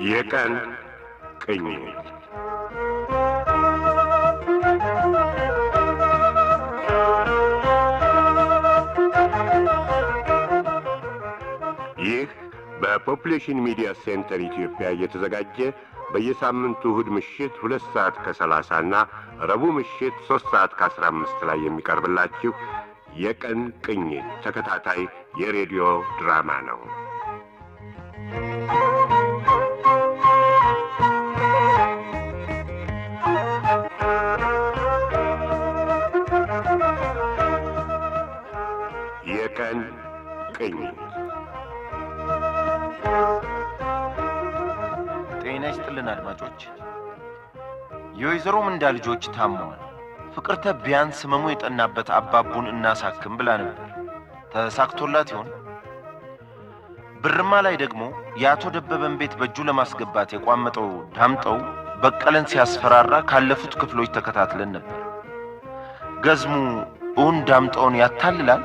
የቀን ቅኝት ይህ በፖፑሌሽን ሚዲያ ሴንተር ኢትዮጵያ እየተዘጋጀ በየሳምንቱ እሁድ ምሽት 2 ሰዓት ከ30 እና ረቡዕ ምሽት 3 ሰዓት ከ15 ላይ የሚቀርብላችሁ የቀን ቅኝት ተከታታይ የሬዲዮ ድራማ ነው። የቀን ቅኝት ጤና ይስጥልን አድማጮች። የወይዘሮ ምንዳ ልጆች ታመዋል። ፍቅርተ ቢያንስ ህመሙ የጠናበት አባቡን እናሳክም ብላ ነበር። ተሳክቶላት ይሆን? ብርማ ላይ ደግሞ የአቶ ደበበን ቤት በእጁ ለማስገባት የቋመጠው ዳምጠው በቀለን ሲያስፈራራ ካለፉት ክፍሎች ተከታትለን ነበር። ገዝሙ እውን ዳምጠውን ያታልላል?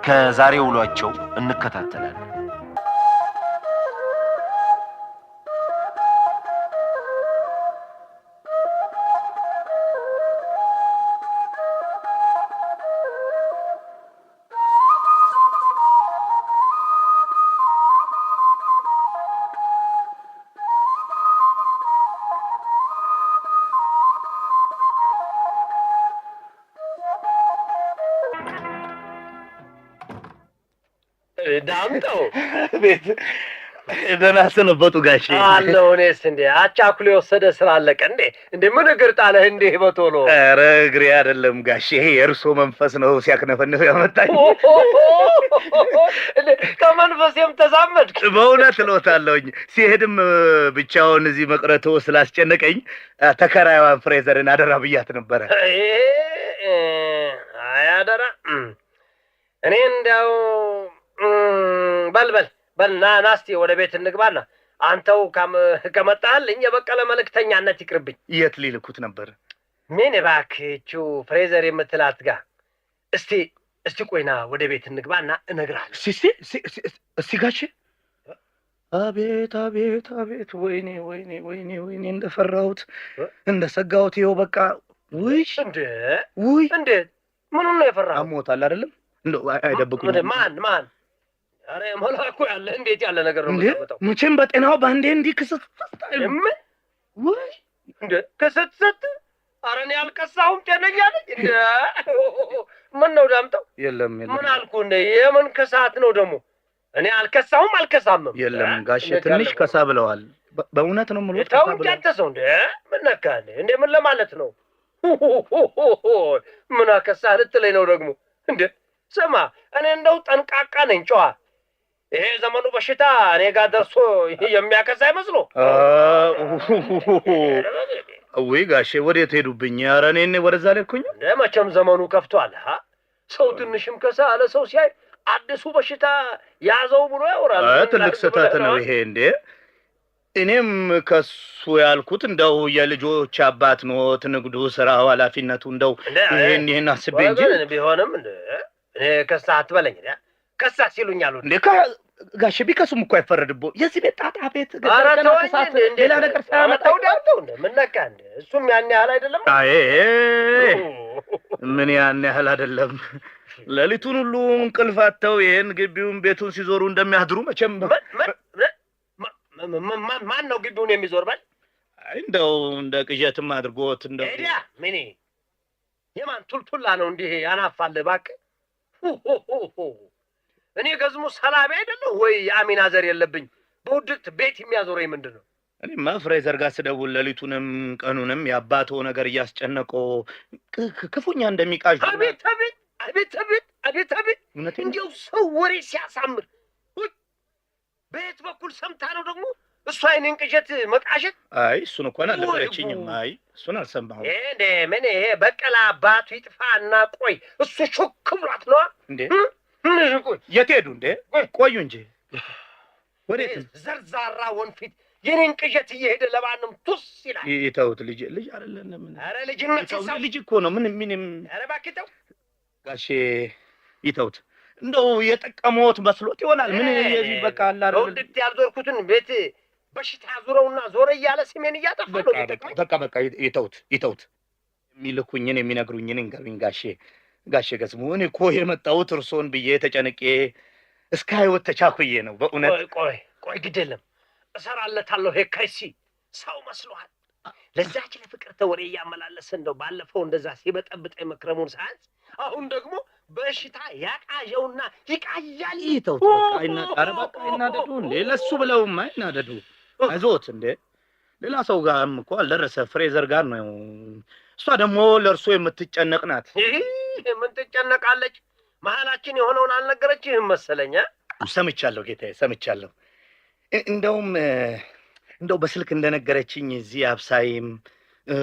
ከዛሬ ውሏቸው እንከታተላለን። ዳምጠው ቤት ደህና ሰነበቱ ጋሼ? አለው። እኔስ እንዴ አቻኩል የወሰደ ስራ አለቀ እንዴ ምን እግር ጣለህ እንዴ በቶሎ? ኧረ እግሬ አይደለም ጋሼ፣ የእርሶ መንፈስ ነው ሲያክነፈንፍ ያመጣኝ። ከመንፈሴም ተዛመድክ። በእውነት እልዎታለሁኝ። ሲሄድም ብቻውን እዚህ መቅረቶ ስላስጨነቀኝ ተከራይዋን ፍሬዘርን አደራ ብያት ነበረ። አይ አደራ እኔ እንዲያው በልና ናስቲ ወደ ቤት እንግባና አንተው ከመጣህልኝ የበቀለ መልእክተኛነት ይቅርብኝ። የት ሊልኩት ነበር? ምን እባክህ ፍሬዘር የምትላት ጋር እስቲ ቆይና ወደ ቤት እንግባና እነግርሃለሁ። እስቲ ጋሼ። አቤት አቤት አቤት! ወይኔ እንደፈራሁት እንደሰጋሁት ይኸው በቃ። ውይ እንዴት ምኑን ነው የፈራኸው? አሞታል አይደለም? እንደው አይደብቁኝ። ማን አረ መላኩ ያለ እንዴት ያለ ነገር ነው የምትመጣው? መቼም በጤናው ባንዴ እንዲህ ክስት ምን ወይ ክስት አረ እኔ አልከሳሁም፣ ጤነኛ ነኝ። ምን ነው ዳምጠው? የለም ምን አልኩ እንደ የምን ከሳት ነው ደግሞ? እኔ አልከሳሁም አልከሳምም። የለም ጋሼ ትንሽ ከሳ ብለዋል። በእውነት ነው የምልህ። ተው እንጂ አንተ ሰው ምን ነካለ ምን ለማለት ነው? ምን አከሳህ ልትለኝ ነው ደግሞ? ስማ እኔ እንደው ጠንቃቃ ነኝ ጨዋ። ይሄ ዘመኑ በሽታ እኔ ጋር ደርሶ የሚያከሳ አይመስሎ? ወይ ጋሼ ወዴት ሄዱብኝ? ኧረ እኔ ወደዛ ልኩኝ። መቼም ዘመኑ ከፍቷል። ሰው ትንሽም ከሳ አለ ሰው ሲያይ አዲሱ በሽታ ያዘው ብሎ ያወራል። ትልቅ ስህተት ነው ይሄ። እኔም ከሱ ያልኩት እንደው የልጆች አባት ኖት፣ ንግዱ፣ ስራው፣ ኃላፊነቱ እንደው ይሄን አስቤ እንጂ ቢሆንም እኔ ከሳ አትበለኝ። ከሳ ሲሉኛል ጋሼ ቢከሱም እኮ አይፈረድብዎ። የዚህ ቤት ጣጣ ቤት ሌላ ነገር ሳያመጣው ዳምጠው ምን ነካ እሱም ያን ያህል አይደለም። አይ ምን ያን ያህል አይደለም። ሌሊቱን ሁሉ እንቅልፍ አጥተው ይሄን ግቢውን ቤቱን ሲዞሩ እንደሚያድሩ መቼም ማን ነው ግቢውን የሚዞር? በል እንደው እንደ ቅዠትም አድርጎት እንደው ምን የማን ቱልቱላ ነው እንዲህ ያናፋል? እባክህ እኔ ገዝሙ ሰላቢ አይደለሁ ወይ? የአሚና ዘር የለብኝ በውድቅት ቤት የሚያዞረኝ ምንድን ነው? እኔማ ፍሬዘር ጋር ስደውል ሌሊቱንም ቀኑንም የአባቶ ነገር እያስጨነቀው ክፉኛ እንደሚቃዥ። አቤት እንዲያው ሰው ወሬ ሲያሳምር በየት በኩል ሰምታ ነው ደግሞ እሱ አይኔን ቅዠት መቃዠት? አይ እሱን እንኳን አልነገረችኝም። አይ እሱን አልሰማሁም። ምን ይሄ በቀላ አባቱ ይጥፋና ቆይ እሱ ሹክ ብሏት ነዋ የት ሄዱ ቆዩ እንጂ ወዴት? ዘርዛራ ወንፊት የኔን ቅዠት እየሄደ ለማንም ቱስ ይላል። ይተውት። ልጅ አይደለም። ኧረ ልጅነት ልጅ እኮ ነው። ምንም ኧረ እባክህ ተው ጋሼ ይተውት። እንደው የጠቀመዎት መስሎት ይሆናል። ምን የዚህ በቃ አላረ ወድት ያልዞርኩትን ቤት በሽታ ዙረውና ዞረ እያለ ስሜን እያጠፋ ነው። በቃ ይተውት። የሚልኩኝን የሚነግሩኝን እንገሩኝ ጋሼ ገዝሙ። እኔ እኮ የመጣሁት እርሶን ብዬ ተጨንቄ እስከ ህይወት ተቻኩዬ ነው በእውነት። ቆይ ግድ የለም እሰራለታለሁ። ሄካይሲ ሰው መስሎሃል? ለዛች ለፍቅርተ ወሬ እያመላለሰ እንደው ባለፈው እንደዛ ሲበጠብጠ መክረሙን ሳያንስ አሁን ደግሞ በሽታ ያቃዠውና ይቃዣል። ይተውት በቃ አይናደዱ እንዴ። ለሱ ብለውማ አይናደዱ። አይዞት እንዴ። ሌላ ሰው ጋርም እኮ አልደረሰ፣ ፍሬዘር ጋር ነው። እሷ ደግሞ ለእርሶ የምትጨነቅ ናት። ምን ትጨነቃለች? መሀላችን የሆነውን አልነገረችህም መሰለኝ? ሰምቻለሁ ጌታዬ፣ ሰምቻለሁ። እንደው በስልክ እንደነገረችኝ እዚህ አብሳይም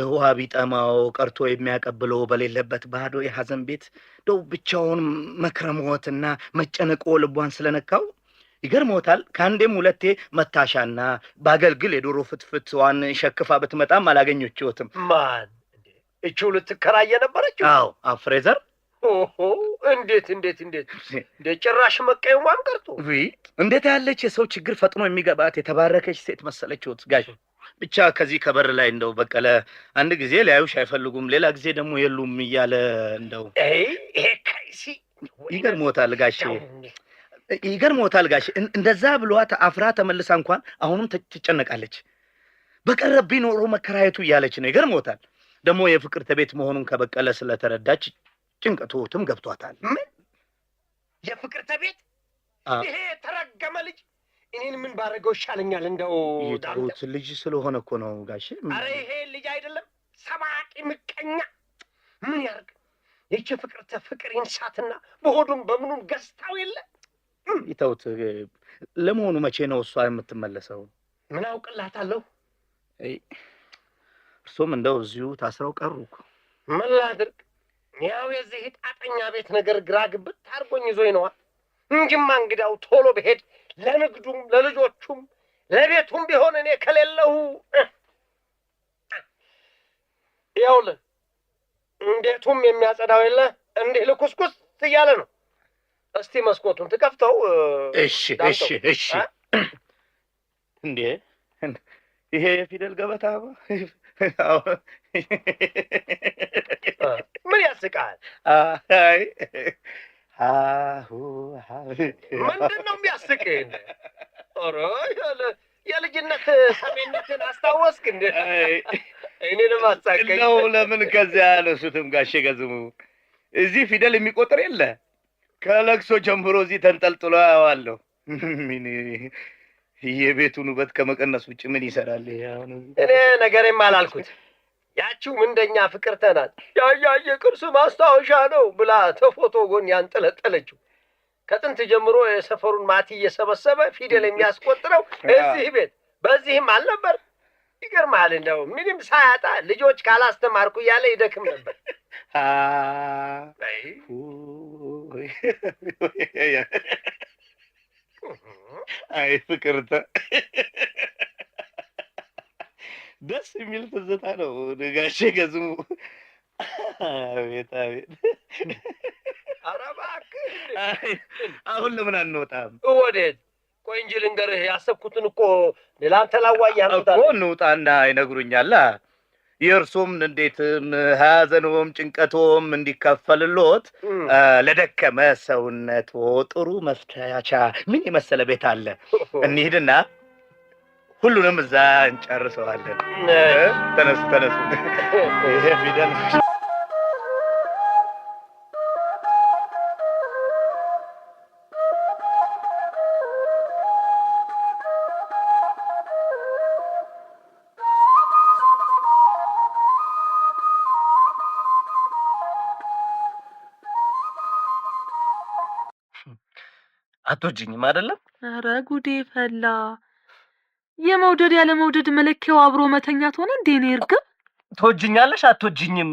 ውሃ ቢጠማው ቀርቶ የሚያቀብለው በሌለበት ባዶ የሐዘን ቤት እንደው ብቻውን መክረምዎትና መጨነቆ ልቧን ስለነካው ይገርሞታል። ከአንዴም ሁለቴ መታሻና ባገልግል የዶሮ ፍትፍትዋን ሸክፋ ብትመጣም አላገኘችዎትም። ማን እቺው ልትከራየ ነበረችው? አዎ ፍሬዘር። እንዴት ጭራሽ መቀየሟን ቀርቶ እንዴት ያለች የሰው ችግር ፈጥኖ የሚገባት የተባረከች ሴት መሰለችዎት ጋሽ። ብቻ ከዚህ ከበር ላይ እንደው በቀለ አንድ ጊዜ ሊያዩሽ አይፈልጉም፣ ሌላ ጊዜ ደግሞ የሉም እያለ እንደው ይሄ ከይሲ ይገርሞታል ጋሽ። እንደዛ ብሏት አፍራ ተመልሳ እንኳን አሁንም ትጨነቃለች። በቀረብኝ ኖሮ መከራየቱ እያለች ነው። ይገርሞታል። ደግሞ የፍቅርተ ቤት መሆኑን ከበቀለ ስለተረዳች ጭንቀቶትም ገብቷታል። ምን የፍቅርተ ቤት? ይሄ የተረገመ ልጅ እኔን ምን ባደረገው ይሻለኛል? እንደው ይተውት፣ ልጅ ስለሆነ እኮ ነው ጋሽ። አረ ይሄ ልጅ አይደለም፣ ሰባቂ ምቀኛ። ምን ያርግ? ይቺ ፍቅርተ ፍቅር ይንሳትና በሆዱም በምኑም ገዝታው የለ። ይተውት። ለመሆኑ መቼ ነው እሷ የምትመለሰው? ምን አውቅላታለሁ። እርሶም እንደው እዚሁ ታስረው ቀሩ እኮ። ምን ላድርግ? ያው የዚህ ጣጠኛ ቤት ነገር ግራ ግብት አድርጎኝ ይዞኝ ነዋ እንጂማ እንግዳው ቶሎ ብሄድ ለንግዱም ለልጆቹም ለቤቱም ቢሆን እኔ ከሌለሁ ይኸውልህ እንዴቱም የሚያጸዳው የለ እንዲህ ልኩስኩስ እያለ ነው። እስቲ መስኮቱን ትከፍተው። እሺ እንዴ ይሄ የፊደል ገበታ ምን ያስቃል? ምንድን ነው የሚያስቅ? ኧረ የልጅነት ሰሜነትን አስታወስክ እንዴ? እኔንም አሳቀኝ ነው። ለምን ከዚያ ያነሱትም ጋሼ ገዝሙ? እዚህ ፊደል የሚቆጥር የለ። ከለቅሶ ጀምሮ እዚህ ተንጠልጥሎ አየዋለሁ። ምን የቤቱን ውበት ከመቀነስ ውጭ ምን ይሰራል? እኔ ነገሬም አላልኩት። ያቺው ምንደኛ ፍቅርተ ናት። ያየ ቅርስ ማስታወሻ ነው ብላ ተፎቶ ጎን ያንጠለጠለችው። ከጥንት ጀምሮ የሰፈሩን ማቲ እየሰበሰበ ፊደል የሚያስቆጥረው እዚህ ቤት በዚህም አልነበር። ይገርምሃል፣ እንደው ምንም ሳያጣ ልጆች ካላስተማርኩ እያለ ይደክም ነበር። አይ ፍቅርተ ደስ የሚል ትዝታ ነው ጋሼ ገዝሙ። አቤት ኧረ እባክህ አሁን ለምን አንወጣም? ወዴት? ቆይ እንጂ ልንገርህ ያሰብኩትን እኮ ለአንተ ላዋይህ እኮ እንውጣና ይነግሩኛል። የእርሶም እንዴትም ሐዘኖም ጭንቀቶም እንዲከፈልሎት ለደከመ ሰውነቶ ጥሩ መፍታቻ ምን የመሰለ ቤት አለ። እንሂድና ሁሉንም እዛ እንጨርሰዋለን። ተነሱ። ይሄ ፊደል አትወጂኝም አይደለም? ኧረ ጉዴ ፈላ። የመውደድ ያለ መውደድ መለኪያው አብሮ መተኛት ሆነ እንዴ? እኔ እርግብ ትወጂኛለሽ አትወጂኝም?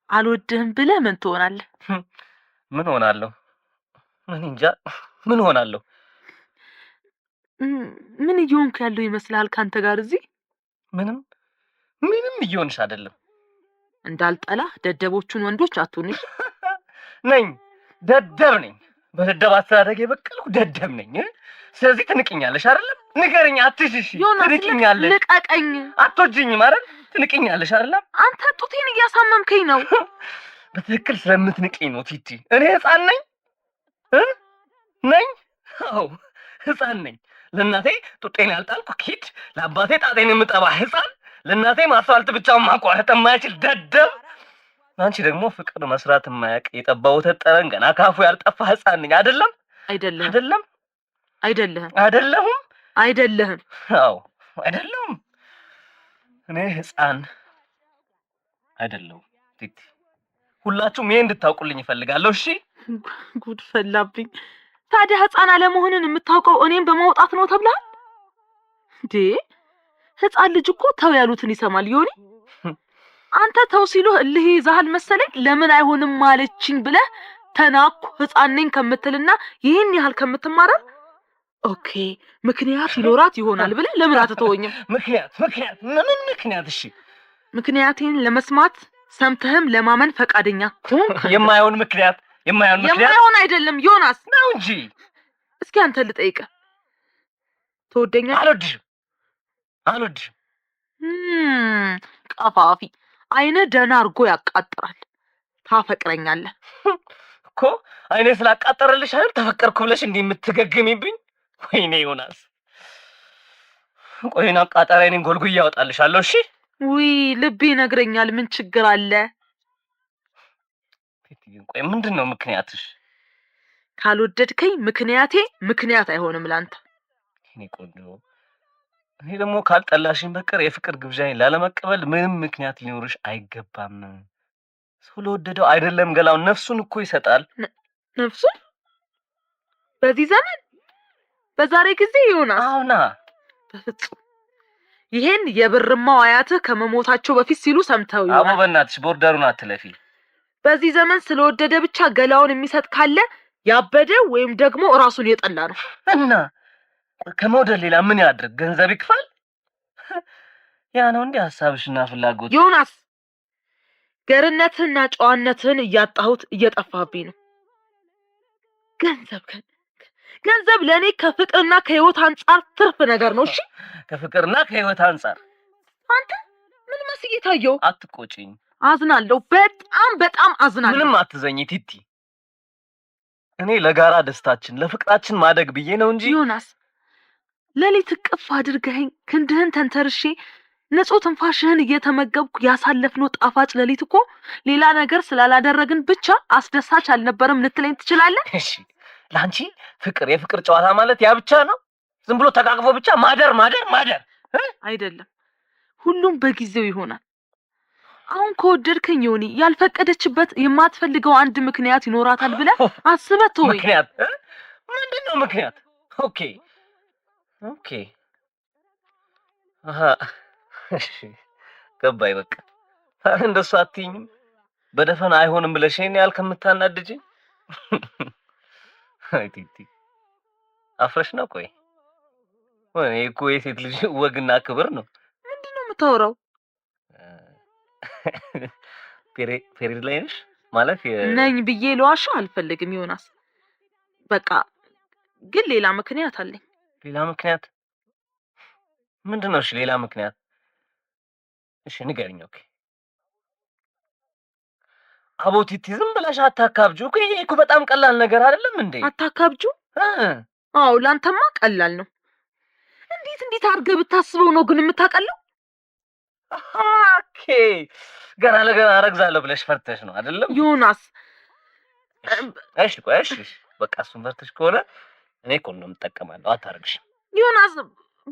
አልወድህም ብለህ ምን ትሆናለህ? ምን ሆናለሁ? ምን እንጃ ምን ሆናለሁ? ምን እየሆንክ ያለው ይመስልሃል ካንተ ጋር እዚህ? ምንም እየሆንሽ አይደለም። እንዳልጠላህ ደደቦቹን ወንዶች አትሁንሽ። ነኝ፣ ደደብ ነኝ። በደደብ አስተዳደግ የበቀልኩ ደደብ ነኝ። ስለዚህ ትንቅኛለሽ አይደለም? ንገረኝ፣ አትሽሽ። ትንቅኛለሽ። ልቀቀኝ። አትወጂኝም አይደል? ትንቅኛለሽ አይደለም? አንተ ጡቴን እያሳመምከኝ ነው። በትክክል ስለምትንቅኝ ነው ቲቲ። እኔ ህፃን ነኝ ነኝ? አዎ ህፃን ነኝ። ለእናቴ ጡጤን ያልጣልኩ ኪድ፣ ለአባቴ ጣጤን የምጠባ ህፃን፣ ለእናቴ አስፋልት ብቻውን ማቋረጥ የማይችል ደደብ። አንቺ ደግሞ ፍቅር መስራት የማያውቅ የጠባ ወተት ጠረን ገና ካፉ ያልጠፋ ህፃን ነኝ። አይደለም? አይደለም? አይደለም? አይደለህም? አይደለሁም? አይደለህም? አዎ አይደለሁም። እኔ ህፃን አይደለሁም ቲቲ። ሁላችሁም ይሄ እንድታውቁልኝ እፈልጋለሁ። እሺ? ጉድ ፈላብኝ። ታዲያ ህፃን አለመሆንን የምታውቀው እኔም በማውጣት ነው ተብለሃል እንዴ? ህፃን ልጅ እኮ ተው ያሉትን ይሰማል። ዮኒ አንተ ተው ሲሉህ እልህ ይዘሃል መሰለኝ። ለምን አይሆንም ማለችኝ ብለህ ተናኩ ህፃን ነኝ ከምትልና ይህን ያህል ከምትማረር ኦኬ ምክንያት ይኖራት ይሆናል ብለህ ለምን አትተወኝም? ምክንያት ምን ምክንያት? እሺ ምክንያቴን ለመስማት ሰምተህም ለማመን ፈቃደኛ ሆንክ? የማይሆን ምክንያት የማይሆን አይደለም ዮናስ ነው እንጂ። እስኪ አንተ ልጠይቅህ፣ ትወደኛለህ? አልወድሽም። ቀፋፊ አይንህ ደህና አድርጎ ያቃጥራል። ታፈቅረኛለህ እኮ። አይኔ ስላቃጠረልሽ አይደል ተፈቀርኩ ብለሽ እንዲህ የምትገግሚብኝ? ወይኔ ዮናስ፣ ቆይና አቃጠሪያ እኔን ጎልጉዬ አወጣልሻለሁ። እሺ? ውይ ልቤ ይነግረኛል። ምን ችግር አለ? ቆይ ምንድን ነው ምክንያትሽ? ካልወደድከኝ ምክንያቴ ምክንያት አይሆንም ላንተ። እኔ ቆንጆ፣ እኔ ደግሞ ካልጠላሽኝ በቀር የፍቅር ግብዣዬን ላለመቀበል ምንም ምክንያት ሊኖርሽ አይገባም። ሰው ለወደደው አይደለም ገላውን ነፍሱን እኮ ይሰጣል። ነፍሱን? በዚህ ዘመን በዛሬ ጊዜ ይሆናል? አሁና በፍጹም። ይሄን የብርማው አያትህ ከመሞታቸው በፊት ሲሉ ሰምተው ይሆናል። አቦ በእናትሽ ቦርደሩን አትለፊ። በዚህ ዘመን ስለወደደ ብቻ ገላውን የሚሰጥ ካለ ያበደ ወይም ደግሞ ራሱን የጠላ ነው። እና ከመውደድ ሌላ ምን ያድርግ? ገንዘብ ይክፋል? ያ ነው እንዴ ሐሳብሽና ፍላጎት? ዮናስ ገርነትህና ጨዋነትህን እያጣሁት እየጠፋብኝ ነው። ገንዘብ ለእኔ ከፍቅርና ከህይወት አንጻር ትርፍ ነገር ነው። እሺ ከፍቅርና ከህይወት አንጻር አንተ ምን መስዬ ታየው? አትቆጪኝ። አዝናለሁ። በጣም አዝናለሁ። ምንም አትዘኝ ቲቲ። እኔ ለጋራ ደስታችን ለፍቅራችን ማደግ ብዬ ነው እንጂ። ዮናስ ሌሊት እቅፍ አድርገኸኝ ክንድህን ተንተርሼ ንጹህ ትንፋሽህን እየተመገብኩ ያሳለፍነው ጣፋጭ ሌሊት እኮ ሌላ ነገር ስላላደረግን ብቻ አስደሳች አልነበረም ልትለኝ ትችላለህ? እሺ ለአንቺ ፍቅር የፍቅር ጨዋታ ማለት ያ ብቻ ነው? ዝም ብሎ ተቃቅፎ ብቻ ማደር አይደለም። ሁሉም በጊዜው ይሆናል። አሁን ከወደድከኝ ዮኒ ያልፈቀደችበት የማትፈልገው አንድ ምክንያት ይኖራታል ብለህ አስበህ ተወኝ። ምክንያት? ምንድን ነው ምክንያት? ኦኬ አሃ እሺ ገባኝ። በቃ እንደሱ አትይኝም? በደፈና አይሆንም ብለሽ እኔ ያል ከምታናድጂኝ። አይ ቲቲ አፍረሽ ነው? ቆይ ወይ እኮ የሴት ልጅ ወግና ክብር ነው። ምንድን ነው የምታወራው? ፔሬድ ላይ ነሽ ማለት ነኝ ብዬ ለዋሻው አልፈልግም ዮናስ። በቃ ግን ሌላ ምክንያት አለኝ። ሌላ ምክንያት? ምንድን ነው? እሺ ሌላ ምክንያት እሺ ንገሪኝ። ኦኬ አቦ ቲቲ ዝም ብለሽ አታካብጁ። ይሄ እኮ በጣም ቀላል ነገር አይደለም እንዴ? አታካብጁ? አዎ ላንተማ ቀላል ነው። እንዴት አድርገህ ብታስበው ነው ግን የምታቀለው? ኦኬ ገና ለገና አረግዛለሁ ብለሽ ፈርተሽ ነው አይደለም ዮናስ? እሺ ቆይ እሺ በቃ እሱን ፈርተሽ ከሆነ እኔ ኮንዶም እጠቀማለሁ። አታረግሽም ዮናስ።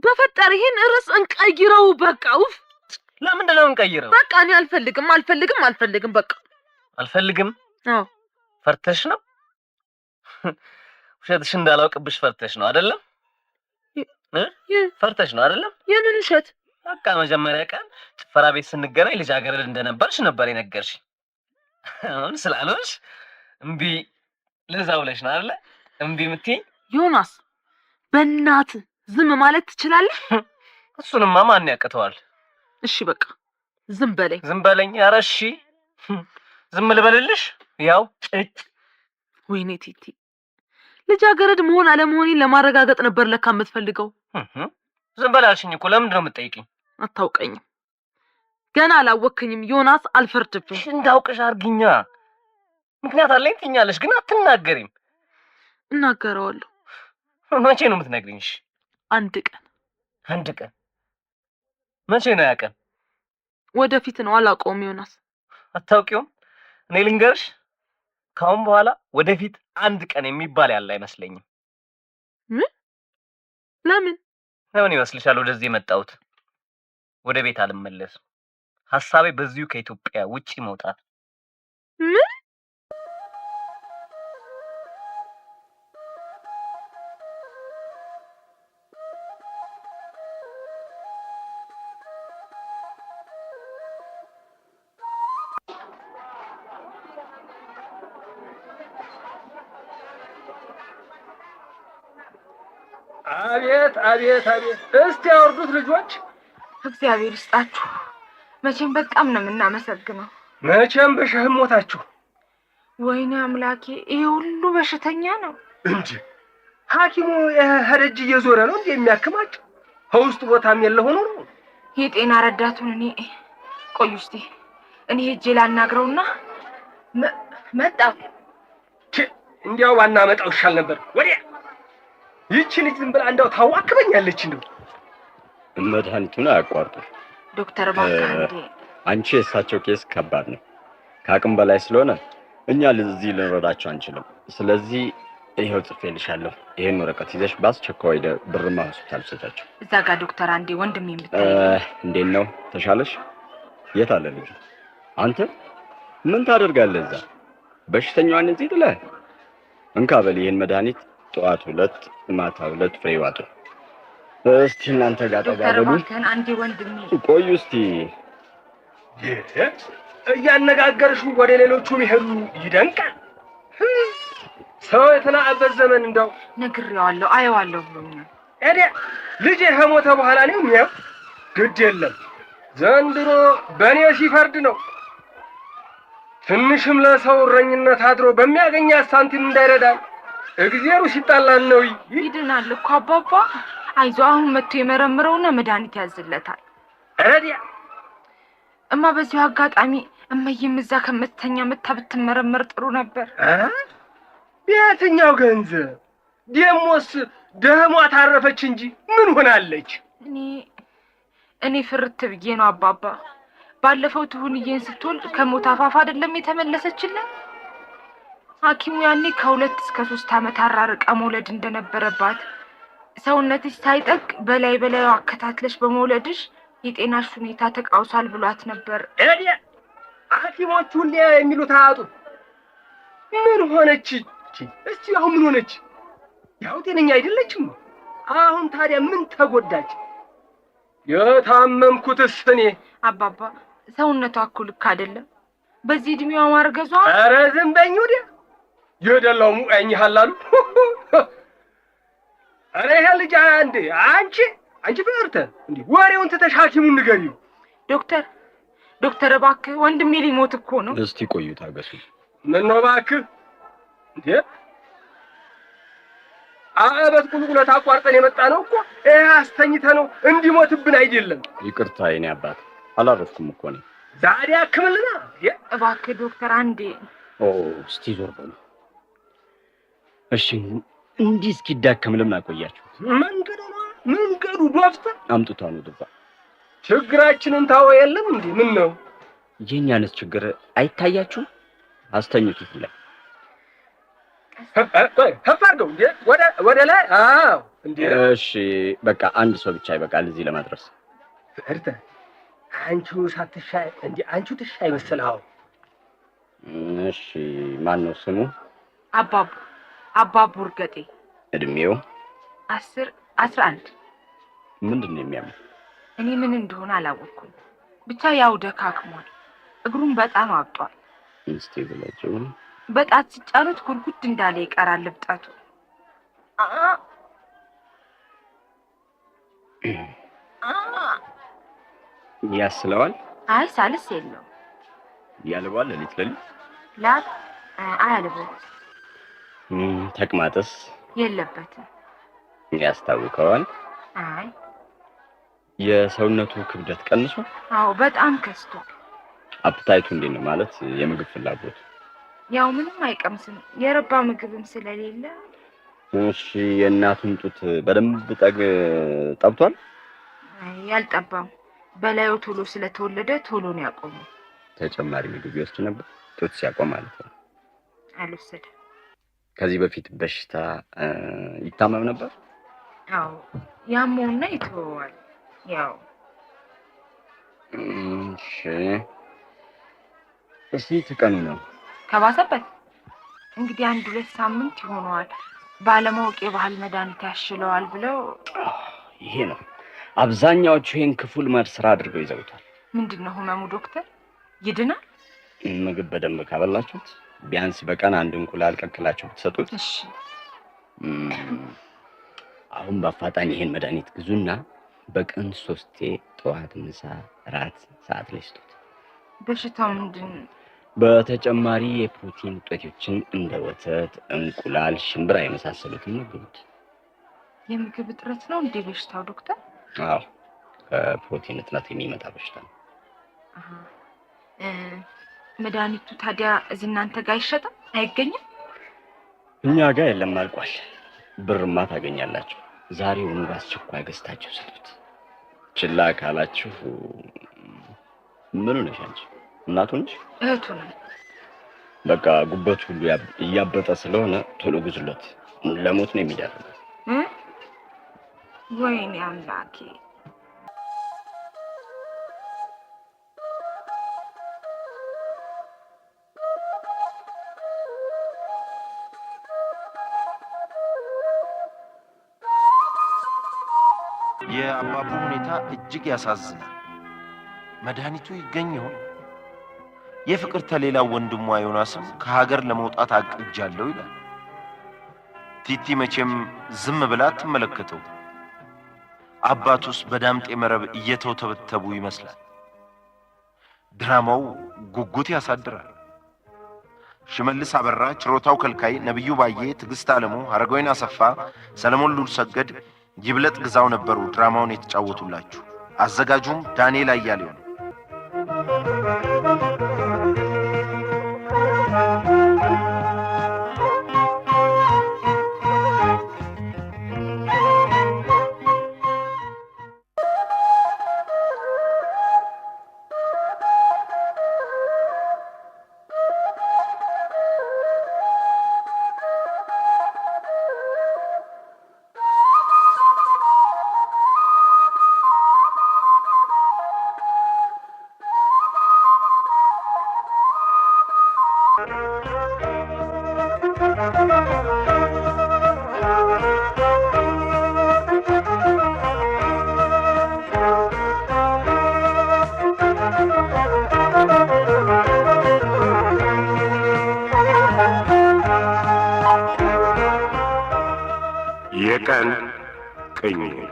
በፈጠር ይሄን ርዕስ እንቀይረው በቃ። ውፍ ለምንድን ነው እንቀይረው? በቃ እኔ አልፈልግም በቃ አልፈልግም። አዎ ፈርተሽ ነው? ውሸትሽ እንዳላውቅብሽ ፈርተሽ ነው አይደለም? ፈርተሽ ነው አይደለም? የምን ውሸት? በቃ መጀመሪያ ቀን ጭፈራ ቤት ስንገናኝ ልጃገረድ እንደነበርሽ ነበር የነገርሽኝ። አሁን ስላልሆንሽ እምቢ ለዛ ብለሽ ነው አይደለ እምቢ የምትይኝ? ዮናስ በእናትህ ዝም ማለት ትችላለህ? እሱንማ ማን ያቅተዋል? እሺ በቃ ዝም በለኝ። ኧረ እሺ ዝም ልበልልሽ? ያው ወይኔ ቲቲ ልጃገረድ መሆን አለመሆኔን ለማረጋገጥ ነበር ለካ የምትፈልገው። ዝም በላልሽኝ እኮ ለምንድን ነው የምትጠይቂኝ? አታውቀኝም። ገና አላወቅኝም ዮናስ፣ አልፈርድብኝ። እንዳውቅሽ አርግኛ። ምክንያት አለኝ ትኛለሽ ግን አትናገሪም። እናገረዋለሁ። መቼ ነው የምትነግሪኝ? አንድ ቀን። አንድ ቀን? መቼ ነው ያ ቀን? ወደፊት ነው፣ አላውቀውም ዮናስ። አታውቂውም? እኔ ልንገርሽ፣ ካሁን በኋላ ወደፊት አንድ ቀን የሚባል ያለ አይመስለኝም። ምን? ለምን? ለምን ይመስልሻል ወደዚህ የመጣሁት? ወደ ቤት አልመለስም። ሐሳቤ በዚሁ ከኢትዮጵያ ውጪ መውጣት። ምን? አቤት አቤት አቤት! እስቲ ያወርዱት ልጆች። እግዚአብሔር ይስጣችሁ። መቼም በጣም ነው የምናመሰግነው። መቼም በሸህም ሞታችሁ። ወይኔ አምላኬ፣ ይሄ ሁሉ በሽተኛ ነው እንጂ ሐኪሙ ሄደጅ እየዞረ ነው እንዴ የሚያክማቸው? ከውስጥ ቦታም የለ ሆኖ ነው። የጤና ረዳቱን ቆዩ እስቲ እኔ ሄጄ ላናግረውና መጣሁ። እንዲያው ባናመጣው ይሻል ነበር። ወዲያ ይቺ ልጅ ዝም ብላ እንዳው ታዋክበኛለች። እንደው መድኃኒቱን አያቋርጡ ዶክተር ባካንዴ። አንቺ የእሳቸው ኬስ ከባድ ነው፣ ከአቅም በላይ ስለሆነ እኛ ለዚህ ልንረዳቸው አንችልም። ስለዚህ ይሄው ጽፌልሻለሁ። ይሄን ወረቀት ይዘሽ በአስቸኳይ ወደ ብርማ ሆስፒታል ሰጫቸው። እዛ ጋር ዶክተር አንዴ ወንድሜ የምታይ እንዴት ነው ተሻለሽ? የት አለ ልጁ? አንተ ምን ታደርጋለህ እዛ? በሽተኛዋን እዚህ ጥለህ? እንካ በል ይሄን መድኃኒት ጠዋት 2 ማታ 2 ፍሬ ዋጡ። እስቲ እናንተ ጋር ተጋደሉ። ዶክተር ባካን አንዴ ወንድሜ ቆዩ እስቲ። እያነጋገርሽ ወደ ሌሎቹ ይሄዱ ይደንቃል። ሰው የተናበበ ዘመን እንደው ነግሬዋለሁ፣ አየዋለሁ ብሎኛል። እዲያ ልጄ ከሞተ በኋላ ነው የሚያው። ግድ የለም ዘንድሮ በእኔ ሲፈርድ ነው። ትንሽም ለሰው እረኝነት አድሮ በሚያገኛት ሳንቲም እንዳይረዳል እግዚአብሔር ሲጣላን ነው። ይድናል እኮ አባባ። አይዞ አሁን መጥቶ የመረምረውና መድኃኒት ያዝለታል። እረዲያ እማ በዚሁ አጋጣሚ እመዬም እዛ ከምትተኛ ብትመረመር ጥሩ ነበር። የትኛው ገንዘብ ደሞስ ደህሟ ታረፈች እንጂ ምን ሆናለች? እኔ ፍርት ብዬ ነው አባባ። ባለፈው ትሁንዬን ስትወልድ ከሞት አፋፍ አይደለም የተመለሰችልን። ሐኪሙ ያኔ ከ2 እስከ 3 ዓመት አራርቃ መውለድ እንደነበረባት ሰውነትሽ ሳይጠቅ በላይ አከታትለሽ በመውለድሽ የጤናሽ ሁኔታ ተቃውሷል ብሏት ነበር። እዲያ ሐኪሞቹ ሁሌ የሚሉት አያጡ። ምን ሆነች? እስቲ አሁን ምን ሆነች? ያው ጤነኛ አይደለችም። አሁን ታዲያ ምን ተጎዳች? የታመምኩትስ እኔ አባባ። ሰውነቷ እኮ ልክ አይደለም በዚህ እድሜዋ ማርገዟ። ኧረ ዝም በይኝ ወዲያ። የደላው ሙቀኝ ሐላሉ። ኧረ ይሄ ልጅ አንቺ ፍቅርተ እንዴ ወሬውን ትተሽ ሐኪሙን ንገሪው። ዶክተር እባክህ ወንድሜ ሊሞት እኮ ነው። እስቲ ቆዩ ታገሱ። ምን ነው እባክህ እንዴ? አበት ቁልቁለት አቋርጠን የመጣ ነው እኮ። አስተኝተ ነው እንዲሞትብን አይደለም። ይቅርታ የኔ አባት አላረፍኩም እኮ ነው። ዛሬ አክምልና እባክህ ዶክተር አንዴ። እስቲ ዞር በሉ። እሺ እንዲህ እስኪዳከም ለምን አቆያችሁ? መንገዱ ዶክተር አምጡታ ነው ድባ። ችግራችንን ታው የለም እንዴ? ምን ነው የኛንስ ችግር አይታያችሁ? አስተኝቱት ላይ ሀፋርገው እንዴ ወደ ላይ። አዎ እንዴ እሺ በቃ አንድ ሰው ብቻ ይበቃል እዚህ ለማድረስ። ፍቅርተ አንቺው ሳትሻይ እንዴ? አንቺው ትሻይ መሰለው። እሺ ማን ነው ስሙ? አባቡ እርገጤ። እድሜው 11 ምንድን ነው የሚያመው? እኔ ምን እንደሆነ አላወቅኩም። ብቻ ያው ደካክሟል። እግሩን በጣም አብጧል። እስቲ ብለጭው በጣት ሲጫኑት ጉርጉድ እንዳለ ይቀራል ልብጣቱ። ያስለዋል? አይ ሳልስ የለው። ያልባል ለሊት ላት አያልበው። ተቅማጥስ የለበትም። ያስታውቀዋል? አይ የሰውነቱ ክብደት ቀንሶ? አዎ በጣም ከስቷል። አፕታይቱ እንዴት ነው? ማለት የምግብ ፍላጎት? ያው ምንም አይቀምስም፣ የረባ ምግብም ስለሌለ። እሺ የእናቱን ጡት በደንብ ጠብቷል? ያልጠባም፣ በላዩ ቶሎ ስለተወለደ ቶሎ ነው ያቆመው። ተጨማሪ ምግብ ይወስድ ነበር ጡት ሲያቆም ማለት ነው? አልወሰደም። ከዚህ በፊት በሽታ ይታመም ነበር? አዎ ያመውና ይተወዋል። ያው እሺ እስቲ ቀኑ ነው ከባሰበት እንግዲህ 1-2 ሳምንት ይሆነዋል። ባለማወቅ የባህል መድኃኒት ያሽለዋል ብለው። ይሄ ነው አብዛኛዎቹ ይሄን ክፉ ልማድ ስራ አድርገው ይዘውታል። ምንድነው ህመሙ ዶክተር? ይድናል? ምግብ በደንብ ካበላችሁት ቢያንስ በቀን 1 እንቁላል ቀቅላችሁ ብትሰጡት። እሺ አሁን በአፋጣኝ ይሄን መድኃኒት ግዙና በቀን 3 ጠዋት፣ ምሳ፣ ራት ሰዓት ላይ ስጡት። በሽታው ምንድን? በተጨማሪ የፕሮቲን ውጤቶችን እንደ ወተት፣ እንቁላል፣ ሽምብራ የመሳሰሉትን ምግቡት። የምግብ እጥረት ነው እንዴ በሽታው ዶክተር? አዎ ከፕሮቲን እጥረት የሚመጣ በሽታ ነው። መድኃኒቱ ታዲያ እዚህ እናንተ ጋር አይሸጥም? አይገኝም? እኛ ጋር የለም፣ አልቋል። ብርማ ታገኛላችሁ። ዛሬውኑ በአስቸኳይ ገዝታችሁ ስጡት። ችላ ካላችሁ ምን ሆነሽ አንቺ? እናቱ ነሽ? እህቱ ነኝ። በቃ ጉበት ሁሉ እያበጠ ስለሆነ ቶሎ ግዙለት። ለሞት ነው የሚዳርገው። ወይኔ አምላኬ። የአባቡ ሁኔታ እጅግ ያሳዝናል። መድኃኒቱ ይገኝ ይሆን? የፍቅርተ ሌላው ወንድሟ ዮናስም ከሀገር ለመውጣት አቅጃለሁ ይላል። ቲቲ መቼም ዝም ብላ አትመለከተው። አባቱስ በዳምጤ መረብ እየተውተበተቡ ይመስላል። ድራማው ጉጉት ያሳድራል። ሽመልስ አበራ፣ ችሮታው ከልካይ፣ ነብዩ ባዬ፣ ትዕግስት አለሙ፣ ሀረጋዊን አሰፋ፣ ሰለሞን ሉልሰገድ፣ ይብለጥ ግዛው ነበሩ ድራማውን የተጫወቱላችሁ። አዘጋጁም ዳንኤል አያሌው ነው። የቀን ቅኝት